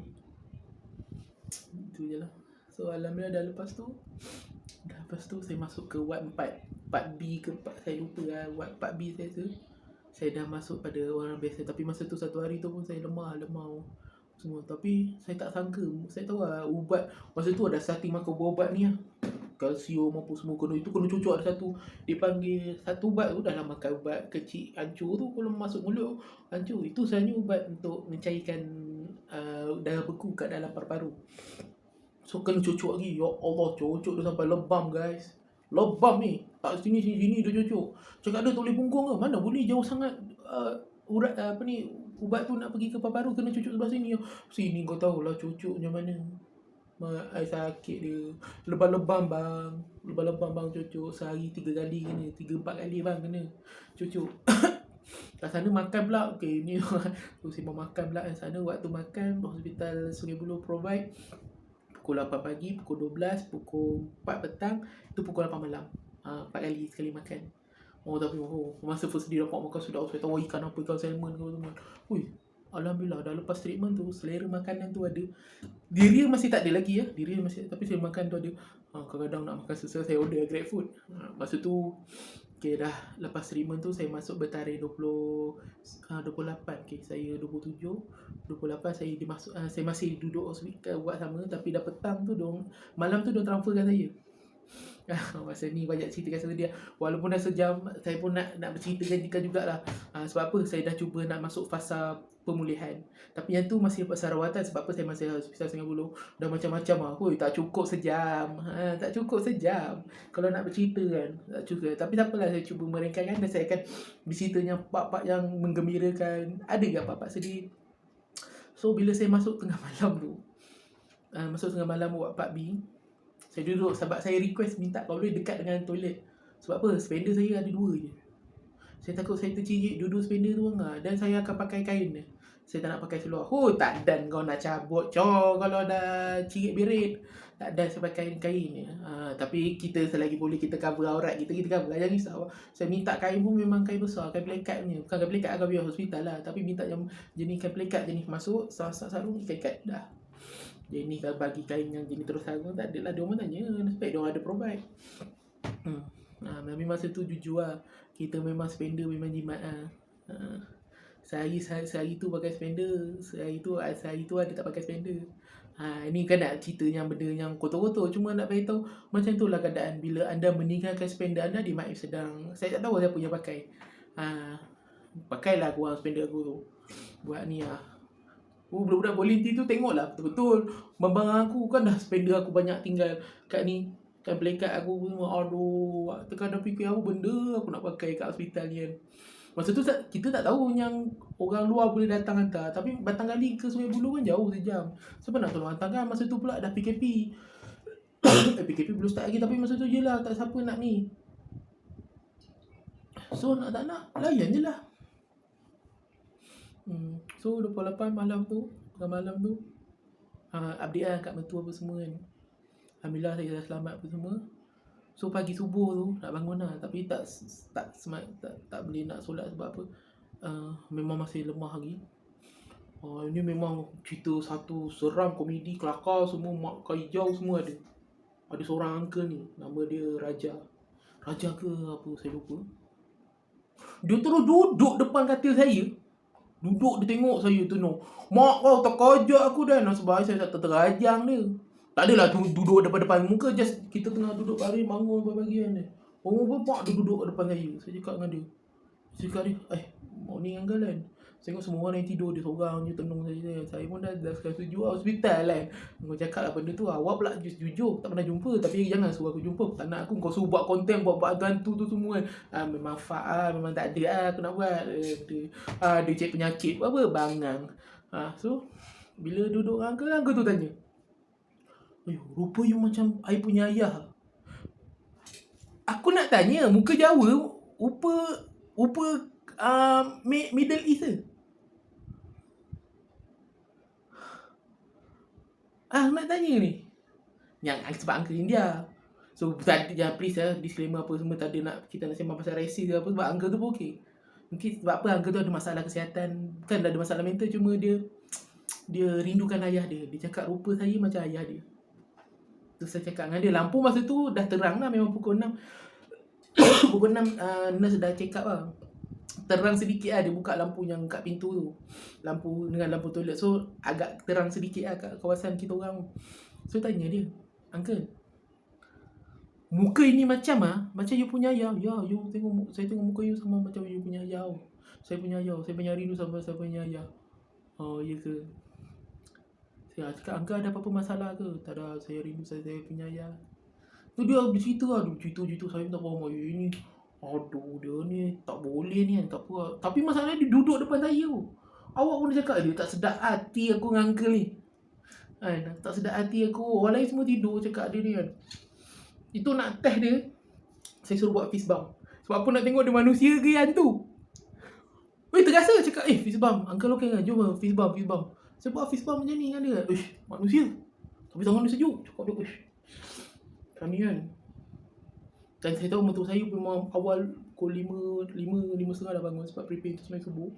Itu je lah. So alhamdulillah dah lepas tu saya masuk ke ward 4. Part B ke part, saya lupa lah. Ward part B saya dah masuk pada orang biasa. Tapi masa tu satu hari tu pun saya lemah semua. Tapi saya tak sangka. Saya tahu lah ubat. Masa tu ada starting makan ubat ni lah. Kalsium apa semua kena cucuk ada satu. Dia panggil satu ubat tu, dah lah makan ubat kecil hancur tu, kalau masuk mulut hancur. Itu sebenarnya ubat untuk mencairkan darah beku kat dalam paru-paru. So kena cucuk lagi. Ya Allah, cucuk dia sampai lebam guys. Lebam ni. Tak sini dia cucuk. Cakap dia toleh punggung ke? Mana boleh, jauh sangat ubat tu nak pergi ke paru-paru kena cucuk sebelah sini. Sini kau tahulah cucuknya mana. Ai sakit dia. Lebam-lebam bang. Lebam-lebam bang cucuk. Sehari 3 kali kena. 3-4 kali bang kena cucuk. Kat sana makan pula. Okay, ni tu sembang makan pula. Kat sana waktu makan hospital Sungai Buloh provide pukul 8 pagi, pukul 12, pukul 4 petang, tu pukul 8 malam. 4 kali sekali makan. Tapi masa first day dapat makan sedap. Saya tahu ikan apa, ikan salmon ke teman. Ui, alhamdulillah dah lepas treatment tu selera makanan tu ada. Diri masih tak ada lagi ya. Diri masih, tapi selera makan tu ada. Kadang-kadang nak makan sesuatu saya order GrabFood. Masa tu okay, dah lepas treatment tu saya masuk bertarikh 28. Okay, saya 27, 28 saya masih duduk hospital buat sama, tapi dah petang tu malam tu dong transferkan saya. Masa ni banyak cerita kat dia. Walaupun dah sejam, saya pun nak berceritakan jugalah. Sebab apa? Saya dah cuba nak masuk fasa pemulihan. Tapi yang tu masih fasa rawatan. Sebab apa? Saya masih hospital Sungai Buloh. Dah macam-macam lah. Tak cukup sejam. Tak cukup sejam. Kalau nak bercerita kan, tak cukup. Tapi tak apalah, saya cuba meringkankan dan saya akan berceritanya part-part yang menggembirakan. Ada ke part-part sedih? So, bila saya masuk tengah malam tu, buat part B, saya duduk sebab saya request minta kalau boleh dekat dengan toilet. Sebab apa? Spender saya ada 2 je. Saya takut saya tercirit duduk spender tu dan saya akan pakai kain dia. Saya tak nak pakai seluar. Tak dan kau nak cabut kalau dah cirit berit. Tak dan saya pakai kain ni. Tapi kita selagi boleh kita cover aurat kita cover. Jangan risau. Saya minta kain pun memang kain besar, kain plekat ni. Bukan kain plekat agak biar hospital lah, tapi minta yang jenis kain plekat jenis masuk sarung ikat dah. Jenis kalau bagi kain yang jenis terus sarung tak adalah, dia orang tanya spek dia orang ada provide. Tapi masa tu jujur lah, kita memang spender memang jimat lah. Sehari tu pakai spender, sehari tu ada tak pakai spender. Ini kan nak cerita yang benda yang kotor-kotor, cuma nak beritahu macam itulah keadaan bila anda meninggalkan spender anda di Maib Sedang. Saya tak tahu siapa yang pakai. Pakailah korang spender aku tu buat ni lah. Budak-budak volunteer tu tengoklah betul-betul babang aku kan dah spender aku banyak tinggal kat ni, kan plekat aku semua. Aduh, terkadang fikir apa benda aku nak pakai kat hospital ni kan. Masa tu kita tak tahu yang orang luar boleh datang hantar. Tapi batang kali ke Sungai Buloh kan jauh sejam. Siapa nak tolong hantar kan? Masa tu pula dah PKP. PKP belum start lagi, tapi masa tu je lah tak siapa nak ni. So nak tak nak layan je lah. So 28 malam tu update lah kat mentua apa semua kan. Alhamdulillah saya dah selamat apa semua. So pagi subuh tu nak bangun lah, tapi tak boleh nak solat sebab apa? Memang masih lemah lagi. Ini memang cerita satu seram, komedi, kelakar semua, mak hijau semua ada. Ada seorang uncle ni, nama dia Raja ke apa saya lupa. Dia terus duduk depan katil saya. Dia tengok saya tu no. Mak kau terkajak aku dah. Sebab saya tak terajang dia. Tak adalah duduk depan muka, just kita tengah duduk baring bangun bahagian dia. Bapak dia duduk depan saya. Saya cakap dengan dia. Morning uncle kan. Saya tengok semua orang yang tidur, dia seorang je tenung saya. Saya pun dah setuju hospital kan. Kau cakap lah benda tu, awak pula jujur tak pernah jumpa. Tapi jangan suruh aku jumpa, tak nak aku. Kau suruh buat konten, buat hantu tu semua kan. Memang memang tak ada lah aku nak buat. Dia cek penyakit apa bangang. So bila duduk uncle tu tanya, rupa you macam I punya ayah. Aku nak tanya, muka Jawa, rupa Middle East ke? Nak tanya ni. Yang sebab uncle India. So jangan please disclaimer apa semua, tak ada nak kita nak sembang pasal rasis ke apa, sebab uncle tu pun okey. Mungkin sebab apa uncle tu ada masalah kesihatan, kan ada masalah mental, cuma dia rindukan ayah dia. Dia cakap rupa saya macam ayah dia. Tu saya cakap dengan dia, lampu masa tu dah terang lah, memang pukul 6. Pukul 6 nurse dah check up lah. Terang sedikit lah, dia buka lampu yang kat pintu tu. Lampu dengan lampu toilet. So agak terang sedikit lah kat kawasan kita orang. So tanya dia, uncle, muka ini macam you punya ayah. Ya, saya tengok muka you sama macam you punya ayah. Saya punya rindu sama saya punya ayah. Ya ke? Saya cakap, uncle ada apa-apa masalah ke? Tak ada, saya rindu saya punya ayah. Tu dia bercerita lah, dia cerita saya minta faham ini. Aduh, dia ni tak boleh ni kan, tak apa. Tapi masalahnya dia duduk depan saya tu. Awak pun dia cakap, dia tak sedap hati aku dengan uncle ni. Kan, tak sedap hati aku. Orang lain semua tidur cakap dia ni kan. Itu nak test dia, saya suruh buat fist bump. Sebab apa nak tengok dia manusia ke hantu. Weh, terasa cakap, fist bump. Uncle okey kan? Jom fist bump, fist bump. Saya buat fist bump macam ni kan dia. Manusia. Tapi tangan dia sejuk. Cakap dia, macam ni kan. Dan saya tahu mentua saya memang awal pukul 5.30 dah bangun sebab prepare untuk sembahyang subuh.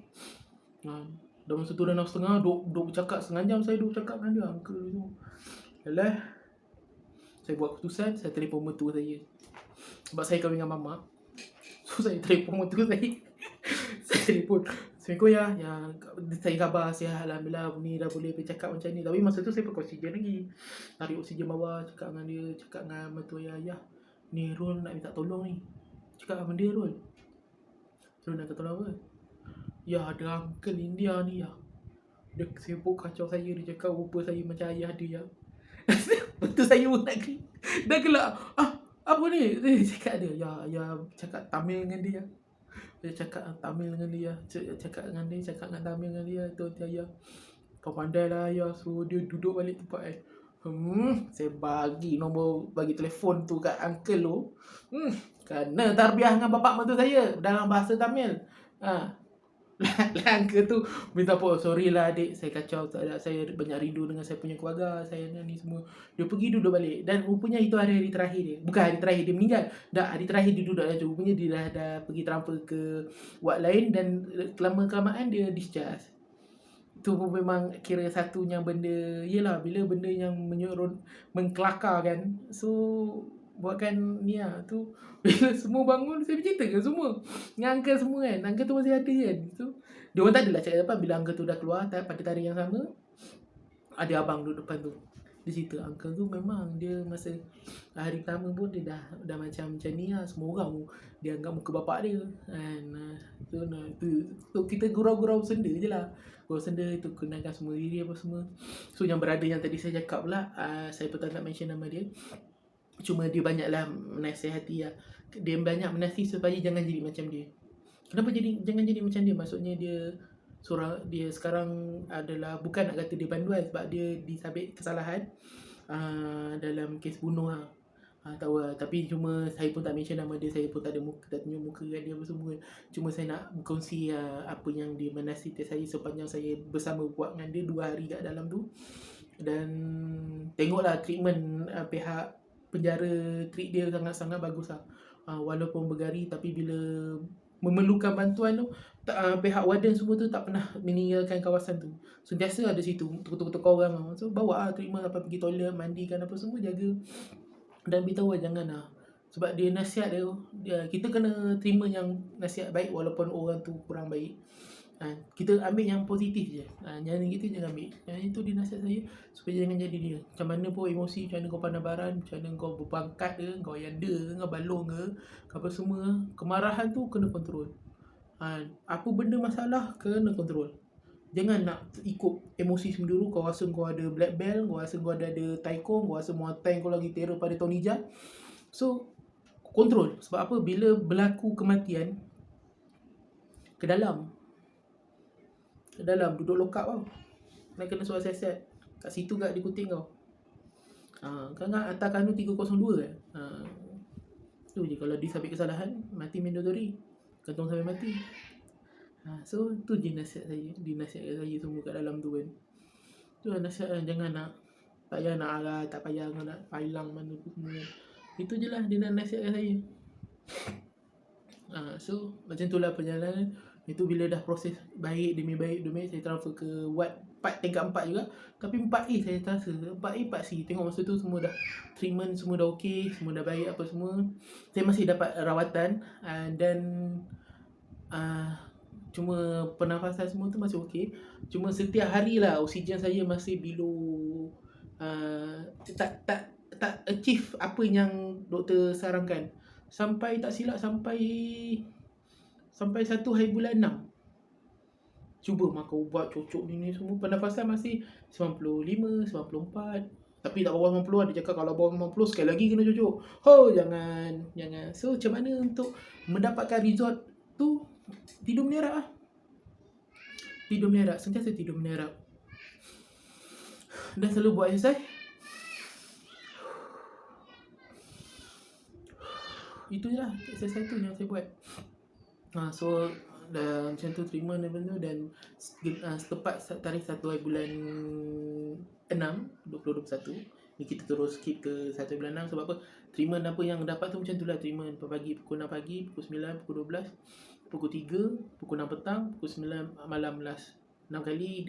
Dah masa tu dah 6.30, duk bercakap setengah jam saya duk bercakap dengan dia, uncle tu. Yalah, saya buat keputusan, saya telefon mentua saya. Sebab saya kahwin dengan mamak. So saya telefon mentua saya. Saya telefon, Assalamualaikum ya, saya khabar sihat alhamdulillah, ni dah boleh bercakap macam ni. Tapi masa tu saya pakai oksigen lagi. Tarik oksigen bawah, cakap dengan dia, cakap dengan mentua ya, ni Rul nak minta tolong ni. Cakap dengan dia, Rul nak minta tolong apa? Ya, ada uncle India ni ya. Dia sibuk kacau saya, dia cakap rupa saya macam ayah dia ya. Betul saya pun dah gelak. Apa ni? Dia cakap dia, ya cakap Tamil dengan dia. Dia cakap Tamil dengan dia. Cakap dengan Tamil dengan dia. Tu dia, kau pandai lah ya. So dia duduk balik tempat saya bagi telefon tu kat uncle tu. Kena tarbiyah dengan bapak mentua saya dalam bahasa Tamil. Uncle tu minta apa, sorry lah adik, saya kacau, saya banyak rindu dengan saya punya keluarga, saya ni semua. Dia pergi duduk balik. Dan rupanya itu hari terakhir dia. Bukan hari terakhir dia meninggal. Dah hari terakhir dia duduk dah. Rupanya dia dah pergi transfer ke ward lain. Dan kelamaan dia discharge. Tu pun memang kira satunya benda. Yelah, bila benda yang mengkelakar kan. So buatkan ni lah tu. Bila semua bangun, saya bercerita ke semua dengan uncle semua kan. Uncle tu masih ada kan. So dia orang tak adalah cakap apa. Bila uncle tu dah keluar pada tarikh yang sama, ada abang duduk depan tu. Dia cerita uncle tu memang dia masa hari pertama pun dia dah macam ni lah. Semua orang dia anggap muka bapak dia kan. Tu kita gurau-gurau senda je lah. Gurau senda tu kenalkan semua diri apa semua. So yang berada yang tadi saya cakap pula, saya pun tak nak mention nama dia. Cuma dia banyaklah menasihati lah. Dia banyak menasihati supaya jangan jadi macam dia. Kenapa jangan jadi macam dia? Maksudnya dia sekarang adalah, bukan nak kata dia panduan, sebab dia disabit kesalahan dalam kes bunuh lah. Tahu lah. Tapi cuma saya pun tak mention nama dia. Saya pun tak tunjuk muka kat dia apa semua. Cuma saya nak berkongsi apa yang dia menasihati saya sepanjang saya bersama buat dengan dia 2 hari kat dalam tu. Dan tengoklah treatment pihak penjara, treat dia sangat-sangat bagus lah. Walaupun bergari, tapi bila memerlukan bantuan tu, pihak warden semua tu tak pernah meninggalkan kawasan tu. Sentiasa ada situ untuk orang lah. So bawa lah treatment sampai pergi toilet, mandikan apa semua, jaga. Dan beritahu lah jangan lah. Sebab dia nasihat dia, kita kena terima yang nasihat baik walaupun orang tu kurang baik. Kita ambil yang positif je. Yang negatif jangan ambil. Yang itu dia nasihat saya supaya jangan jadi dia. Macam mana pun emosi, macam mana kau pandang baran, macam mana kau berpangkat ke, kau yanda ke, kau balong ke, apa semua, kemarahan tu kena kontrol. Apa benda masalah kena kontrol. Jangan nak ikut emosi sendiri. Kau rasa kau ada black belt, kau rasa kau ada taekwondo, kau rasa Muay Thai kau lagi terror pada Tony Jaa. So kontrol. Sebab apa? Bila berlaku kematian, ke dalam duduk lokap tau. Nak kena suara siasat. Kat situ kat dikutik kau. Kan atas kanun 302 kan. Tu je, kalau disabit kesalahan, mati mandatory. Gantung sampai mati. So tu je nasihat saya. Dinasihatkan saya semua kat dalam tu kan. Tu lah nasihat, jangan nak, tak payah nak tak payah nak hilang mana tu semua. Itu je lah dia nak nasihatkan saya. So macam tu lah perjalanan. Itu bila dah proses baik demi baik, saya transfer ke ward tingkat 4 juga. Tapi 4A saya transfer, 4A 4C. Tengok masa tu semua dah treatment, semua dah okey, semua dah baik apa semua. Saya masih dapat rawatan dan cuma pernafasan semua tu masih okey. Cuma setiap hari lah oksigen saya masih below, tak achieve apa yang doktor sarankan. Sampai tak silap sampai 1 hari bulan 6. Cuba makan ubat, cocok ni semua, pernafasan masih 95, 94. Tapi tak bawah 50, dia cakap kalau bawah 50 sekali lagi kena cucuk. Oh, jangan. So, macam mana untuk mendapatkan result tu? Tidur menerak lah. Tidur menerak, sentiasa tidur menerak. Dah selalu buat exercise. Itu je lah exercise tu yang saya buat. So dah macam tu terima level tu, dan selepas tarikh 1 hari bulan 6 2021 ni kita terus skip ke 1 bulan 6. Sebab apa? Treatment apa yang dapat tu macam tu lah. Treatment pagi, pukul 6 pagi, pukul 9, pukul 12, pukul 3, pukul 6 petang, pukul 9 malam last. 6 kali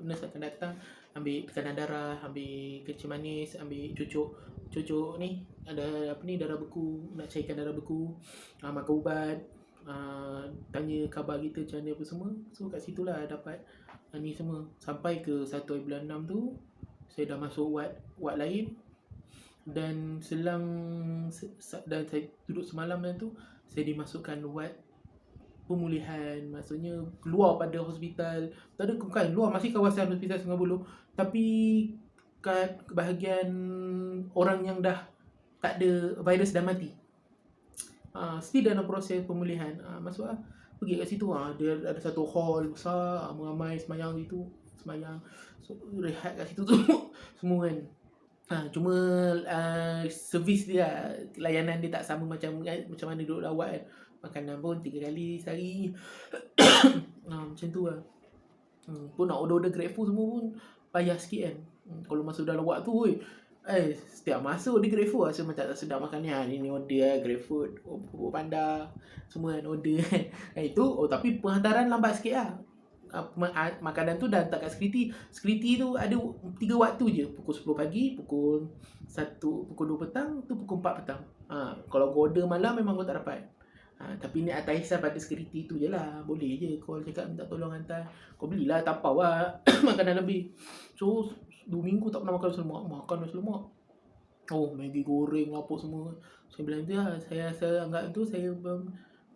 nurse akan datang, ambil tekanan darah, ambil kencing manis, ambil cucuk ni, ada apa ni, darah beku, nak cairkan darah beku, makan ubat, tanya khabar kita macam mana apa semua. So kat situlah dapat ni semua. Sampai ke 1 hari bulan 6 tu saya dah masuk ward lain, dan dan saya duduk semalam tu, saya dimasukkan ward pemulihan. Maksudnya keluar pada hospital, tak ada, bukan luar, masih kawasan hospital Sungai Buloh, tapi kat bahagian orang yang dah tak ada virus, dah mati. Still dalam proses pemulihan. Masuk lah, pergi kat situ. Dia ada satu hall besar, ramai semayang situ, so, rehat kat situ tu semua kan. Cuma servis dia, layanan dia tak sama macam mana duduk lawat kan. Makanan pun 3 kali sehari. Macam tu lah. Pun nak order GrabFood semua pun payah sikit kan. Kalau masuk dalam wad tu, setiap masuk dia GrabFood rasa macam tak sedap makan ni. Ni order GrabFood, Panda semua kan order kan. Itu tapi penghantaran lambat sikit lah. Makanan tu dah hantar kat security tu ada 3 waktu je, pukul 10 pagi, pukul 1, pukul 2 petang, tu pukul 4 petang. Kalau kau order malam memang kau tak dapat. Tapi ni atas hisap pada security tu je lah. Boleh je kau cakap minta tolong hantar, kau belilah tapau lah makanan lebih. So 2 minggu tak pernah makan nasi lemak. Maggi goreng apa semua. Saya bilang tu lah, saya anggap tu saya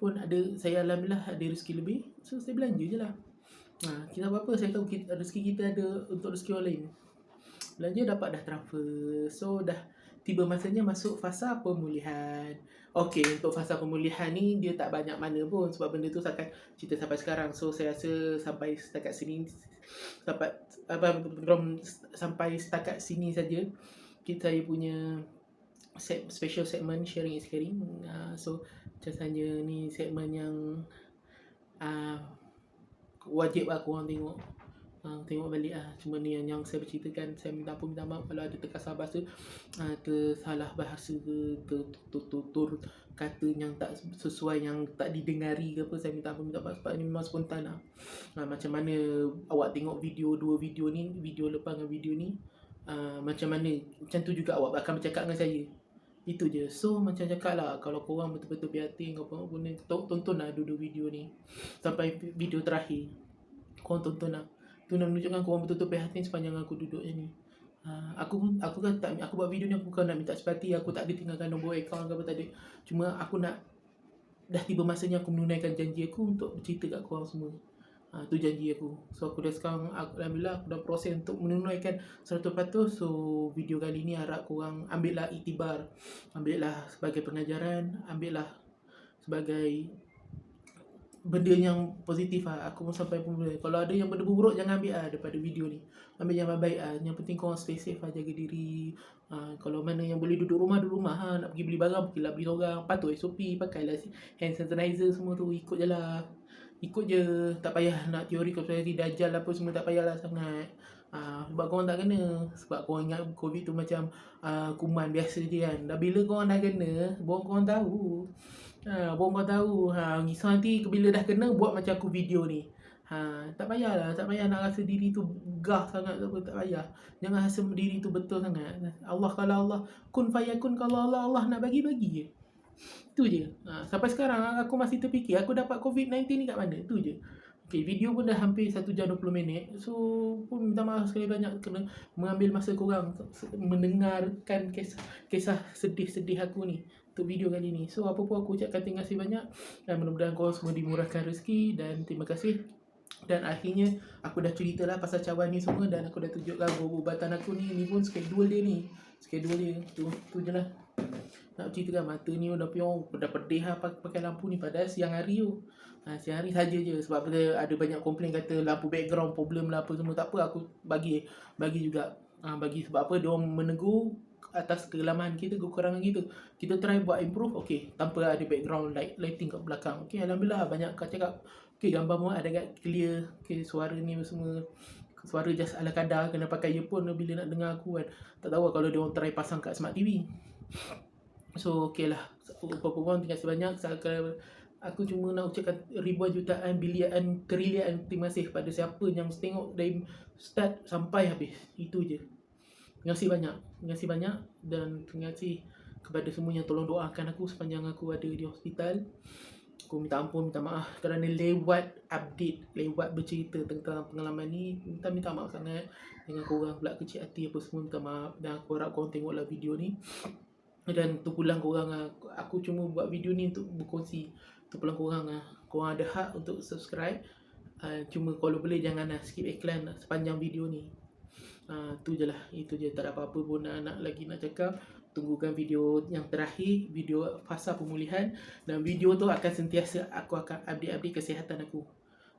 pun ada, saya alhamdulillah ada rezeki lebih, so saya belanja je lah. Kita apa-apa, saya tahu rezeki kita ada untuk rezeki orang lain. Belanja dapat dah transfer. So dah tiba masanya masuk fasa pemulihan. Okey, untuk fasa pemulihan ni dia tak banyak mana pun, sebab benda tu akan cerita sampai sekarang. So saya rasa sampai setakat sini, sampai setakat sini saja kita punya special segment sharing is caring. So rasanya ni segmen yang wajib lah korang tengok. Tengok balik lah. Cuma ni yang saya berceritakan, saya minta maaf kalau ada terkasar bahasa, tersalah bahasa ke, tutur kata yang tak sesuai, yang tak didengari ke apa. Saya minta maaf sebab ni memang spontan lah. Macam mana awak tengok dua video ni, video lepas dengan video ni, macam mana, macam tu juga awak akan bercakap dengan saya. Itu je. So macam cakap lah, kalau korang betul-betul prihatin, korang guna, tonton lah dua video ni sampai video terakhir. Korang tonton lah. Tu nak menunjukkan korang betul-betul prihatin sepanjang aku duduk je ni. Aku buat video ni aku bukan nak minta simpati. Aku tak ada tinggalkan nombor akaun ke apa, tak ada. Cuma aku nak, dah tiba masanya aku menunaikan janji aku untuk bercerita kat korang semua. Tu janji aku. So aku dah sekarang, alhamdulillah aku dah proses untuk menunaikan 100%. So video kali ni harap korang ambillah iktibar, ambillah sebagai pengajaran, ambillah sebagai benda yang positif lah. Aku pun sampai pun boleh. Kalau ada yang benda buruk, jangan ambil lah daripada video ni. Ambil yang baik lah. Yang penting korang stay safe lah, jaga diri. Kalau mana yang boleh duduk rumah lah. Nak pergi beli barang, pergilah beli seorang. Patuh SOP, pakailah hand sanitizer semua tu. Ikut je lah. Ikut je. Tak payah nak teori konspirasi Dajjal apa semua, tak payahlah sangat. Sebab korang tak kena. Sebab korang ingat COVID tu macam kuman biasa je kan. Dah bila korang dah kena, korang tahu. Korang tahu. Risau nanti bila dah kena buat macam aku video ni. Tak payah nak rasa diri tu gah sangat ke apa, tak payah. Jangan rasa diri tu betul sangat. Allah, kalau Allah kun fayakun, kalau Allah nak bagi je. Tu je. Sampai sekarang aku masih terfikir aku dapat COVID-19 ni kat mana. Tu je. Okay, video pun dah hampir 1 jam 20 minit. So pun minta maaf sekali banyak kena mengambil masa korang mendengarkan kisah sedih-sedih aku ni untuk video kali ni. So apa pun aku ucapkan terima kasih banyak, dan mudah-mudahan korang semua dimurahkan rezeki, dan terima kasih. Dan akhirnya aku dah cerita lah pasal cawan ni semua, dan aku dah tunjukkan ubat-ubatan aku ni pun schedule dia ni. Schedule dia tu je lah. Nak ceritakan mata ni dah piong, dah pedih lah pakai lampu ni, padahal siang hari tu. Siang hari saja je, sebab ada banyak komplain kata lampu background problem lah apa semua. Tak apa, aku bagi juga. Bagi sebab apa, dia orang menegur atas kegelaman kita, kekurangan kita. Kita try buat improve, okey, tanpa ada background lighting kat belakang. Okey, alhamdulillah banyak kat cakap, okey, gambar pun ada kat clear, okey, suara ni semua, suara just ala kadar, kena pakai earphone bila nak dengar aku kan. Tak tahu kalau dia orang try pasang kat smart TV. So okey lah, apa-apa, terima kasih banyak. Aku cuma nak ucapkan ribuan, jutaan, bilion, trilion terima kasih kepada siapa yang tengok dari start sampai habis. Itu je. Terima kasih banyak. Terima kasih banyak, dan terima kasih kepada semua yang tolong doakan aku sepanjang aku ada di hospital. Aku minta ampun, minta maaf kerana lewat bercerita tentang pengalaman ni. Minta maaf sangat dengan korang pula, kecil hati apa semua, minta maaf. Dan aku harap korang tengoklah video ni. Dan terpulang korang lah, aku cuma buat video ni untuk berkongsi. Terpulang korang lah, korang ada hak untuk subscribe. Cuma kalau boleh jangan skip iklan sepanjang video ni. Tu je lah, itu je, tak ada apa-apa pun nak cakap. Tunggukan video yang terakhir, video fasa pemulihan. Dan video tu akan sentiasa aku akan update kesihatan aku.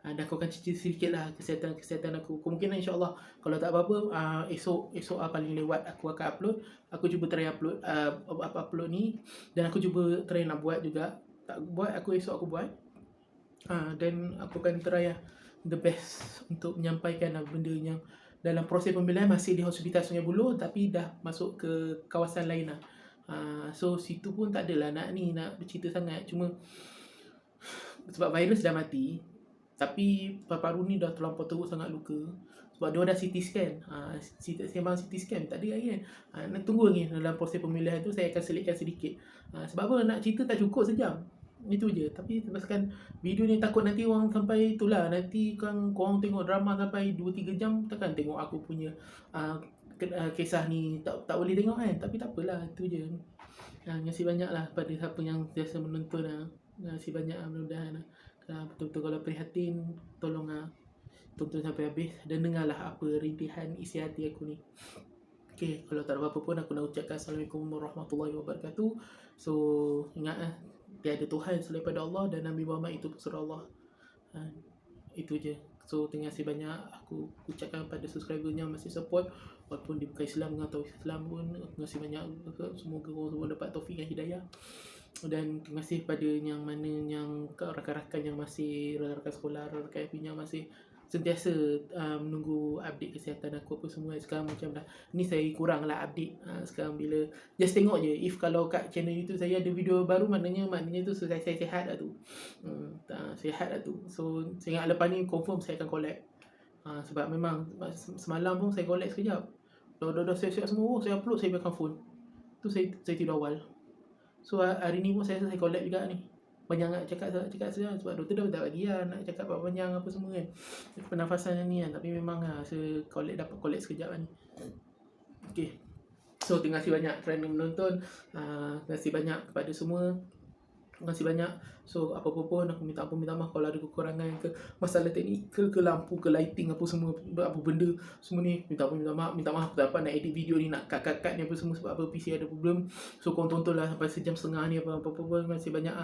Dan aku akan cerita sedikit lah kesihatan aku. Kemungkinan insyaAllah, kalau tak apa-apa, esok paling lewat aku akan upload. Aku cuba try upload ni. Dan aku cuba try nak buat juga. Tak buat, esok aku buat. Dan aku akan try the best untuk menyampaikan benda yang dalam proses pembelian masih di Hospital Sungai Buloh, tapi dah masuk ke kawasan lain lah. So situ pun tak adalah nak bercerita sangat. Cuma sebab virus dah mati, tapi paru-paru ni dah terlampau teruk sangat luka. Sebab dia dah CT scan. Sembang CT scan tak ada lagi kan. Nak tunggu lagi dalam proses pemilihan tu, saya akan selitkan sedikit. Sebab apa, nak cerita tak cukup sejam. Itu je. Tapi teruskan video ni, takut nanti orang sampai itulah, nanti kan korang tengok drama sampai 2-3 jam, takkan tengok aku punya kisah ni tak boleh tengok kan. Tapi tak apalah, itu je. Terima kasih banyak lah pada siapa yang biasa menonton. Terima kasih banyak, mudah-mudahan betul-betul kalau prihatin, tolong tonton sampai habis dan dengarlah apa rintihan isi hati aku ni. Okay, kalau tak ada apa-apa pun, aku nak ucapkan Assalamualaikum warahmatullahi wabarakatuh. So ingat tiada Tuhan selain pada Allah, dan Nabi Muhammad itu pesuruh Allah. Itu je. So terima kasih banyak aku ucapkan pada subscriber yang masih support, walaupun dia bukan Islam atau Islam pun. Terima kasih banyak. Semoga korang semua dapat taufik dan hidayah. Dan terima kasih pada yang mana yang rakan-rakan yang masih, rakan sekolah, rakan FB yang masih sentiasa menunggu update kesihatan aku apa semua. Sekarang macam dah, ni saya kurang lah update. Sekarang bila just tengok je, if kalau kat channel YouTube saya ada video baru, maknanya tu saya sihat dah tu. Sihat dah tu. So saya ingat lepas ni confirm saya akan collab. Sebab memang semalam pun saya collab sekejap. Dah siap-siap semua, saya upload, saya pegang phone. Tu saya tidur awal. So hari ni pun saya collab juga ni. Banyak nak cakap saja, sebab doktor dah tak bagi nak cakap panjang apa semua kan. Pernafasan ni kan. Tapi memang saya dapat collab sekejap ni. Okay. So terima kasih banyak kerana menonton. Terima kasih banyak kepada semua. Terima kasih banyak. So apa-apa pun aku minta maaf kalau ada kekurangan ke masalah teknikal ke lampu ke lighting apa semua, apa benda semua ni, minta maaf. Tak dapat nak edit video ni, nak cut ni apa semua sebab apa, PC ada problem. So korang tontonlah sampai sejam setengah ni apa-apa pun. Terima kasih banyak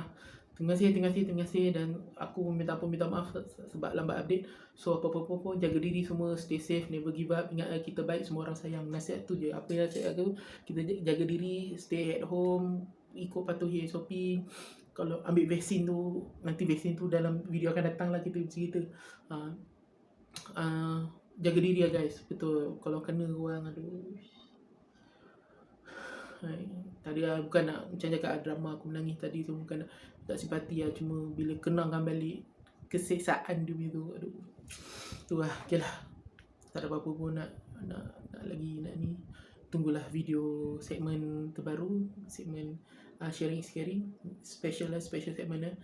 Terima kasih, dan aku minta maaf sebab lambat update. So apa-apa pun, jaga diri semua, stay safe, never give up. Ingat kita baik, semua orang sayang. Nasihat tu je. Apa yang nasihat aku, kita jaga diri, stay at home, ikut patuhi SOP. Kalau ambil vaksin tu, nanti vaksin tu dalam video akan datang lah, kita cerita. Jaga diri lah guys. Betul, kalau kena korang, tadi bukan nak macam cakap drama aku menangis tadi tu, bukan nak tak simpati cuma bila kenangkan balik keseksaan dia tu, tu lah. Okay lah, tak ada apa-apa pun nak lagi ni. Tunggulah video segmen terbaru, segmen sharing special segmen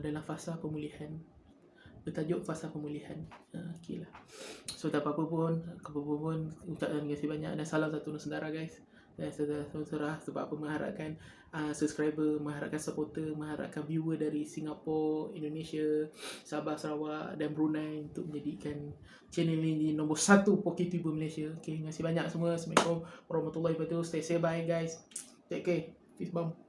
dalam fasa pemulihan, bertajuk fasa pemulihan. Okay lah. So tak apa-apa pun, ucapkan terima kasih banyak dan salam satu Nusantara guys. dan saudara-saudara, sebab apa, mengharapkan subscriber, mengharapkan supporter, mengharapkan viewer dari Singapura, Indonesia, Sabah, Sarawak dan Brunei untuk menjadikan channel ini nombor 1 PokeTuber Malaysia. Okay, terima kasih banyak semua. Assalamualaikum warahmatullahi wabarakatuh. Stay safe, bye guys. Take care. Peace bomb.